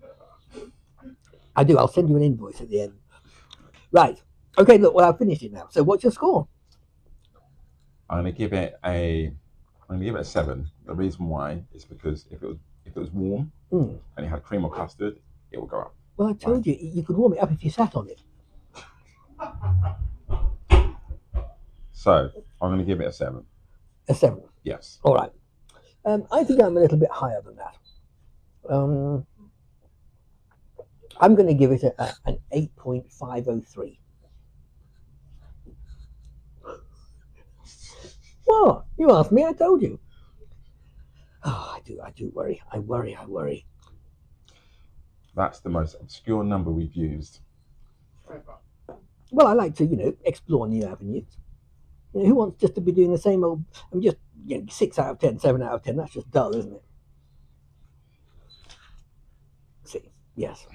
S1: I do. I'll send you an invoice at the end. Right. Okay. Look. Well, I've finished it now. So what's your score?
S3: I'm going to give it a 7. The reason why is because if it was warm and it had cream or custard, it would go up.
S1: Well, I told you could warm it up if you sat on it.
S3: So I'm going to give it a 7.
S1: A 7.
S3: Yes.
S1: All right. I think I'm a little bit higher than that. I'm going to give it an 8.503. What? You asked me, I told you. Oh, I do worry. I worry.
S3: That's the most obscure number we've used.
S1: Well, I like to, explore new avenues. Who wants just to be doing the same old? I'm just 6 out of 10, 7 out of 10. That's just dull, isn't it? See, yes.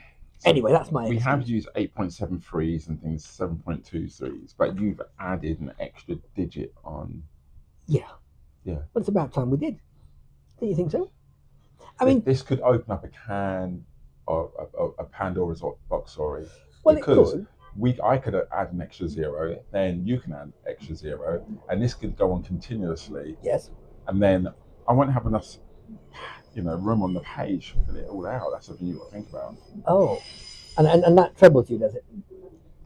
S1: Anyway, that's my.
S3: We have used 8.73s and things, 7.23s, but you've added an extra digit on.
S1: Yeah.
S3: Yeah.
S1: But it's about time we did. Don't you think so? I mean,
S3: this could open up a can of a Pandora's box, sorry.
S1: Well,
S3: because
S1: it could.
S3: I could add an extra 0, then you can add an extra 0, and this could go on continuously.
S1: Yes.
S3: And then I won't have enough, room on the page to fill it all out. That's something you've got to think about.
S1: Oh, and that troubles you, does it?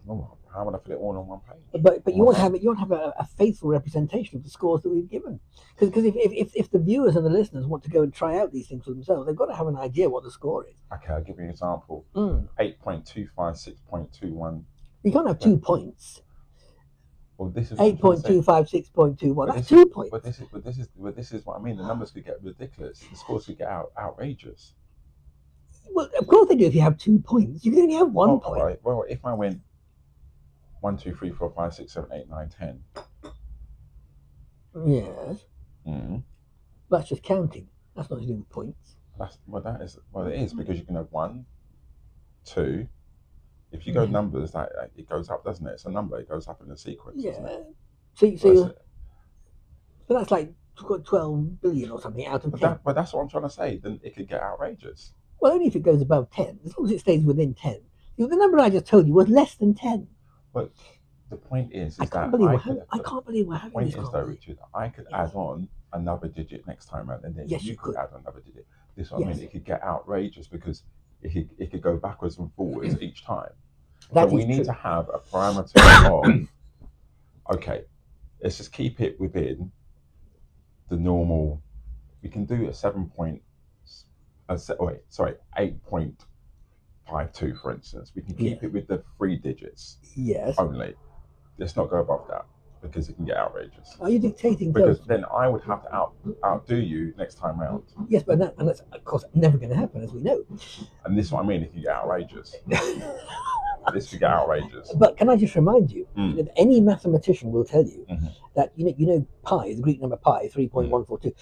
S3: Oh, how would I fit it all on one page?
S1: But you want to have a faithful representation of the scores that we've given. Because if the viewers and the listeners want to go and try out these things for themselves, they've got to have an idea what the score is.
S3: Okay, I'll give you an example. 8.25, 6.21.
S1: You can't have 2 points.
S3: Well, this is
S1: 8.25, 6.21. That's 2 points.
S3: But this is what I mean. The numbers could get ridiculous. The scores could get outrageous.
S1: Well, of course they do. If you have 2 points, you can only have 1 point.
S3: Right. Well, if I went 1, 2, 3, 4, 5, 6, 7, 8, 9, 10.
S1: Yes.
S3: Mm.
S1: That's just counting. That's not to do with points.
S3: It is because you can have 1, 2. If you go numbers, it goes up, doesn't it? It's a number. It goes up in a sequence.
S1: Yeah. So but that's like 12 billion or something out of 10.
S3: But that's what I'm trying to say. Then it could get outrageous.
S1: Well, only if it goes above 10, as long as it stays within 10. The number I just told you was less than 10.
S3: But the point is
S1: I
S3: that
S1: can't believe we're having
S3: point
S1: this
S3: is though,
S1: conversation.
S3: Richard, I could add on another digit next time around, and then
S1: Yes,
S3: you
S1: you
S3: could
S1: could.
S3: add another digit. This is what I
S1: Yes.
S3: mean. It could get outrageous because it could go backwards and forwards each time.
S1: That
S3: So we
S1: is
S3: need
S1: true.
S3: to have a parameter of, okay, let's just keep it within the normal. We can do a 8.52, for instance. We can keep it with the 3 digits
S1: Yes.
S3: only. Let's not go above that because it can get outrageous.
S1: Are you dictating
S3: Because
S1: those?
S3: then I would have to outdo you next time round.
S1: Yes, but that's of course never going to happen, as we know.
S3: And this is what I mean. It can get outrageous. This could get outrageous.
S1: But can I just remind you that any mathematician will tell you that you know pi, the Greek number pi, 3.142.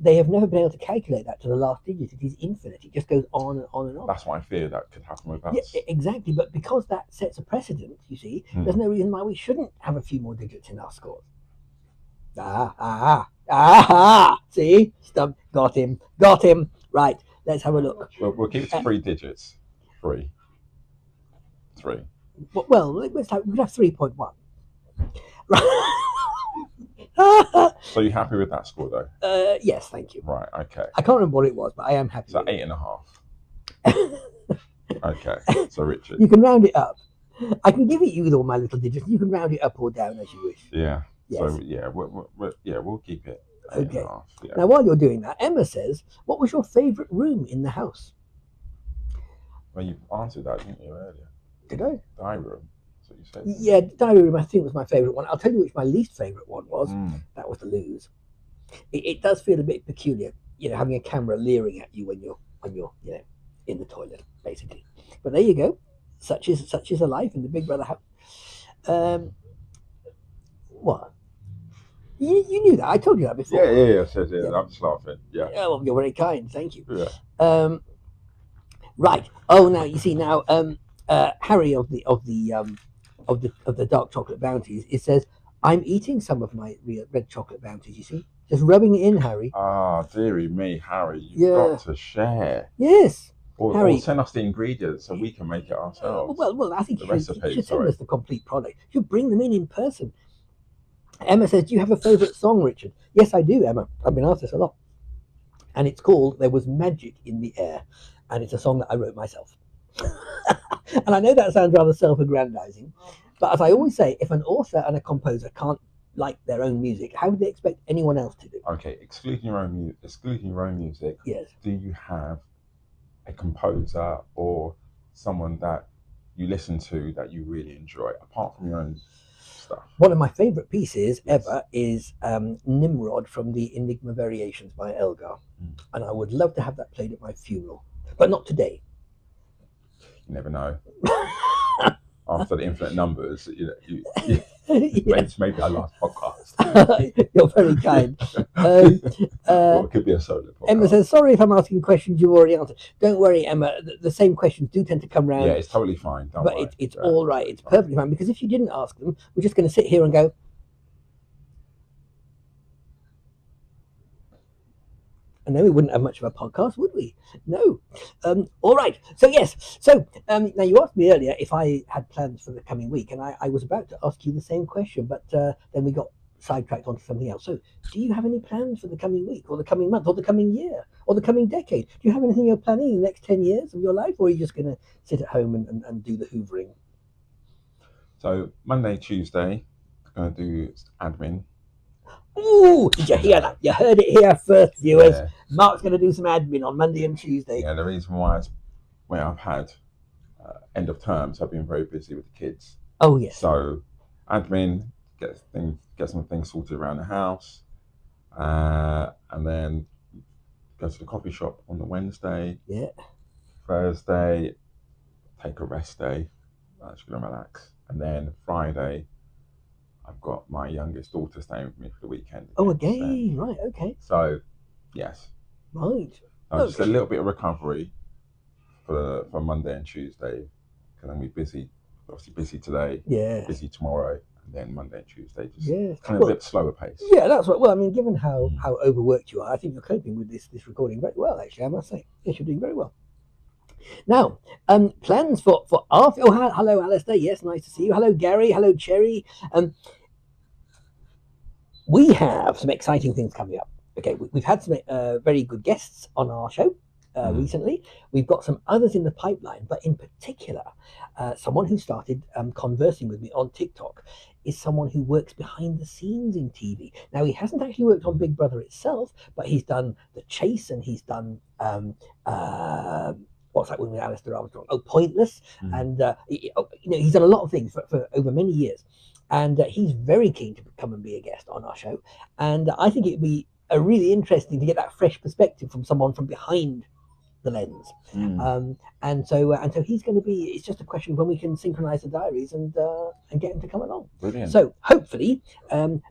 S1: They have never been able to calculate that to the last digit. It is infinite. It just goes on and on and on.
S3: That's why I fear that could happen with us.
S1: Yeah, exactly. But because that sets a precedent, you see, there's no reason why we shouldn't have a few more digits in our scores. See? Got him. Right, let's have a look.
S3: We'll keep it to 3 digits. 3.
S1: Well, we'd have 3.1.
S3: So you're happy with that score, though?
S1: Yes, thank you.
S3: Right, okay.
S1: I can't remember what it was, but I am happy.
S3: So 8.5. Okay, so Richard.
S1: You can round it up. I can give it you with all my little digits. You can round it up or down as you wish.
S3: Yeah.
S1: Yes.
S3: So we'll keep it.
S1: Okay.
S3: 8.5. Yeah.
S1: Now, while you're doing that, Emma says, "What was your favourite room in the house?"
S3: Well, you answered that, didn't you, earlier?
S1: Did I?
S3: Diary room. That's what you said.
S1: Yeah, the diary room I think was my favourite one. I'll tell you which my least favourite one was. That was the loos. It does feel a bit peculiar, having a camera leering at you when you're in the toilet, basically. But there you go. Such is a life in the Big Brother house. What? You knew that. I told you that before.
S3: Yeah. I'm just laughing. Yeah.
S1: Oh, well, you're very kind. Thank you.
S3: Yeah.
S1: Right. Oh, now you see now. Harry of the dark chocolate bounties. It says, "I'm eating some of my red chocolate bounties." You see, just rubbing it in, Harry.
S3: Ah, dearie me, Harry, you've got to share.
S1: Yes.
S3: Or send us the ingredients so we can make it ourselves.
S1: Well, I think you should send
S3: sorry.
S1: us the complete product. You bring them in person. Emma says, "Do you have a favourite song, Richard?" Yes, I do, Emma. I've been asked this a lot. And it's called "There Was Magic in the Air." And it's a song that I wrote myself. And I know that sounds rather self-aggrandizing. But as I always say, if an author and a composer can't like their own music, how would they expect anyone else to do?
S3: Okay, excluding your own music,
S1: yes.
S3: Do you have a composer or someone that you listen to that you really enjoy, apart from your own stuff?
S1: One of my favourite pieces ever is Nimrod from the Enigma Variations by Elgar. And I would love to have that played at my funeral, but not today.
S3: You never know. After the infinite numbers,
S1: Yes.
S3: maybe our last podcast.
S1: You're very kind.
S3: Or it could be a solo podcast.
S1: Emma says, "Sorry if I'm asking questions you've already answered." Don't worry, Emma. The same questions do tend to come round.
S3: Yeah, it's totally fine. Don't worry.
S1: It's all right. It's perfectly fine, because if you didn't ask them, we're just going to sit here and go, and then we wouldn't have much of a podcast, would we? No. All right. So yes. So now you asked me earlier if I had plans for the coming week, and I was about to ask you the same question, but then we got sidetracked onto something else. So do you have any plans for the coming week, or the coming month, or the coming year, or the coming decade? Do you have anything you're planning in the next 10 years of your life, or are you just going to sit at home and do the hoovering?
S3: So Monday, Tuesday, I'm going to do admin.
S1: Ooh, did you hear that? You heard it here first, viewers.
S3: Yeah.
S1: Mark's going to do some admin on Monday and Tuesday.
S3: Yeah, the reason why is when I've had end of term, so I've been very busy with the kids.
S1: Oh, yes.
S3: So admin, get some things sorted around the house, and then go to the coffee shop on the Wednesday.
S1: Yeah.
S3: Thursday, take a rest day. I'm just going to relax. And then Friday, I've got my youngest daughter staying with me for the weekend.
S1: Oh, again, right, okay.
S3: So, yes.
S1: Right.
S3: Just a little bit of recovery for Monday and Tuesday, because I'm busy. Obviously busy today.
S1: Yeah.
S3: Busy tomorrow, then Monday and Tuesday just
S1: Yes.
S3: kind of a bit slower pace.
S1: Yeah, that's right. Well, I mean, given how overworked you are, I think you're coping with this recording very well. Actually, I must say, yes, you're doing very well. Now, plans for after. Oh, hello, Alistair. Yes, nice to see you. Hello, Gary. Hello, Cherry. We have some exciting things coming up. Okay, we've had some very good guests on our show recently. We've got some others in the pipeline, but in particular, someone who started conversing with me on TikTok is someone who works behind the scenes in TV. Now, he hasn't actually worked on Big Brother itself, but he's done The Chase, and he's done what's that one with Alistair Armstrong? Oh, Pointless, and he's done a lot of things for over many years. And he's very keen to come and be a guest on our show. And I think it'd be really interesting to get that fresh perspective from someone from behind the lens. And so he's going to be. It's just a question of when we can synchronize the diaries and get him to come along.
S3: Brilliant.
S1: So hopefully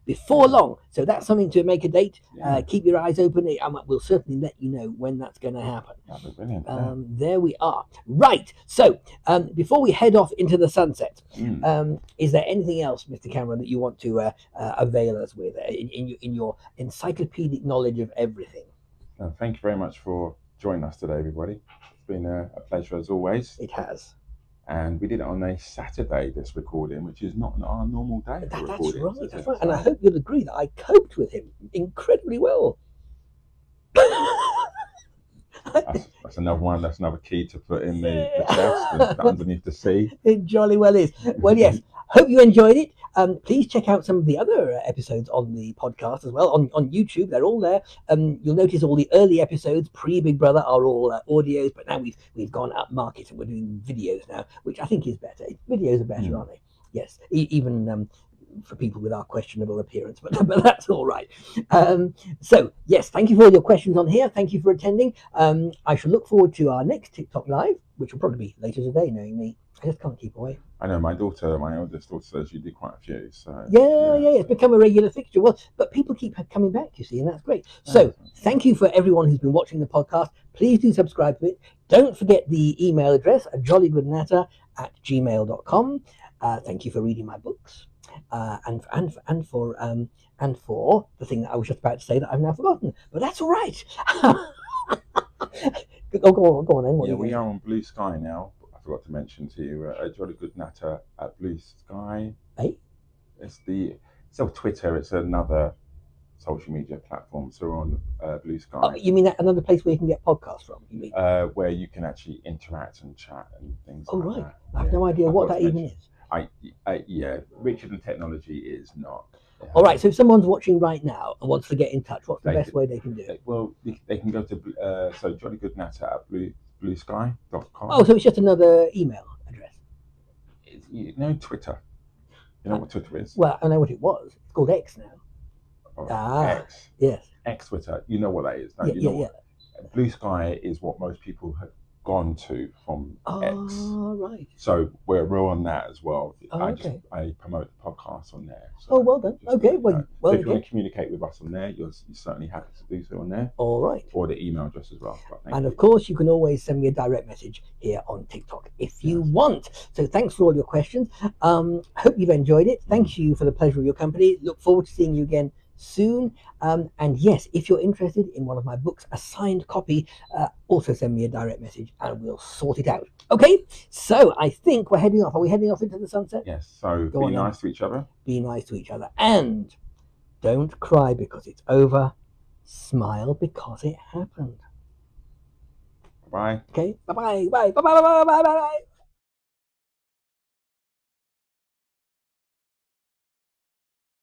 S1: before long. So that's something to make a date.
S3: Yeah.
S1: Keep your eyes open. We'll certainly let you know when that's going to happen.
S3: That'd be brilliant.
S1: There we are. Right. So before we head off into the sunset, is there anything else, Mr. Cameron, that you want to avail us with in your encyclopedic knowledge of everything?
S3: Thank you very much for joining us today, everybody. It's been a pleasure as always.
S1: It has.
S3: And we did it on a Saturday, this recording, which is not our normal day.
S1: That's right. That's right. And I hope you'll agree that I coped with him incredibly well.
S3: That's another one. That's another key to put in the chest and underneath the C.
S1: It jolly well is. Well, yes. Hope you enjoyed it. Please check out some of the other episodes on the podcast as well on YouTube. They're all there. You'll notice all the early episodes pre-Big Brother are all audios, but now we've gone up market and we're doing videos now, which I think is better. Videos are better, aren't they? Yes, even for people with our questionable appearance, but that's all right. So yes, thank you for all your questions on here. Thank you for attending. I shall look forward to our next TikTok live, which will probably be later today, knowing me. I just can't keep away.
S3: I know my eldest daughter says you do quite a few. So
S1: yeah, it's become a regular fixture. Well, but people keep coming back, you see, and that's great. So thank you for everyone who's been watching the podcast. Please do subscribe to it. Don't forget the email address, jollygoodnatter@gmail.com. Thank you for reading my books. And for the thing that I was just about to say that I've now forgotten, but that's all right. Go on then.
S3: Yeah, we are on Blue Sky now. I forgot to mention to you, Jolly Good Natter at Blue Sky.
S1: Hey?
S3: It's on Twitter. It's another social media platform. So we're on Blue Sky.
S1: Oh, you mean that another place where you can get podcasts from? You mean?
S3: Where you can actually interact and chat and things.
S1: Oh,
S3: like
S1: right.
S3: that.
S1: I have no idea what that even is.
S3: Richard and Technology is not.
S1: All right, so if someone's watching right now and wants to get in touch, what's the best way they can do it?
S3: Well, they can go to jollygoodnatter@bluesky.com.
S1: Oh, so it's just another email address.
S3: Twitter. You know what Twitter is?
S1: Well, I know what it was. It's called X now.
S3: X.
S1: Yes.
S3: X Twitter. You know what that is, don't
S1: yeah,
S3: you? Blue Sky is what most people have gone to from X.
S1: Oh, right.
S3: So we're on that as well.
S1: Oh,
S3: I promote the podcast on there.
S1: So well done. Okay, well,
S3: so if you want to communicate with us on there, you're certainly happy to do so on there.
S1: All right.
S3: Or the email address as well.
S1: And of course, you can always send me a direct message here on TikTok if you want. So thanks for all your questions. Hope you've enjoyed it. Thank you for the pleasure of your company. Look forward to seeing you again soon. And yes, if you're interested in one of my books, a signed copy, also send me a direct message and we'll sort it out. Okay, so I think we're heading off. Are we heading off into the sunset?
S3: Yes, so be nice to each other. Be nice to each other. And don't cry because it's over. Smile because it happened. Bye. Okay, bye-bye. Bye. Bye-bye. Bye-bye. Bye-bye.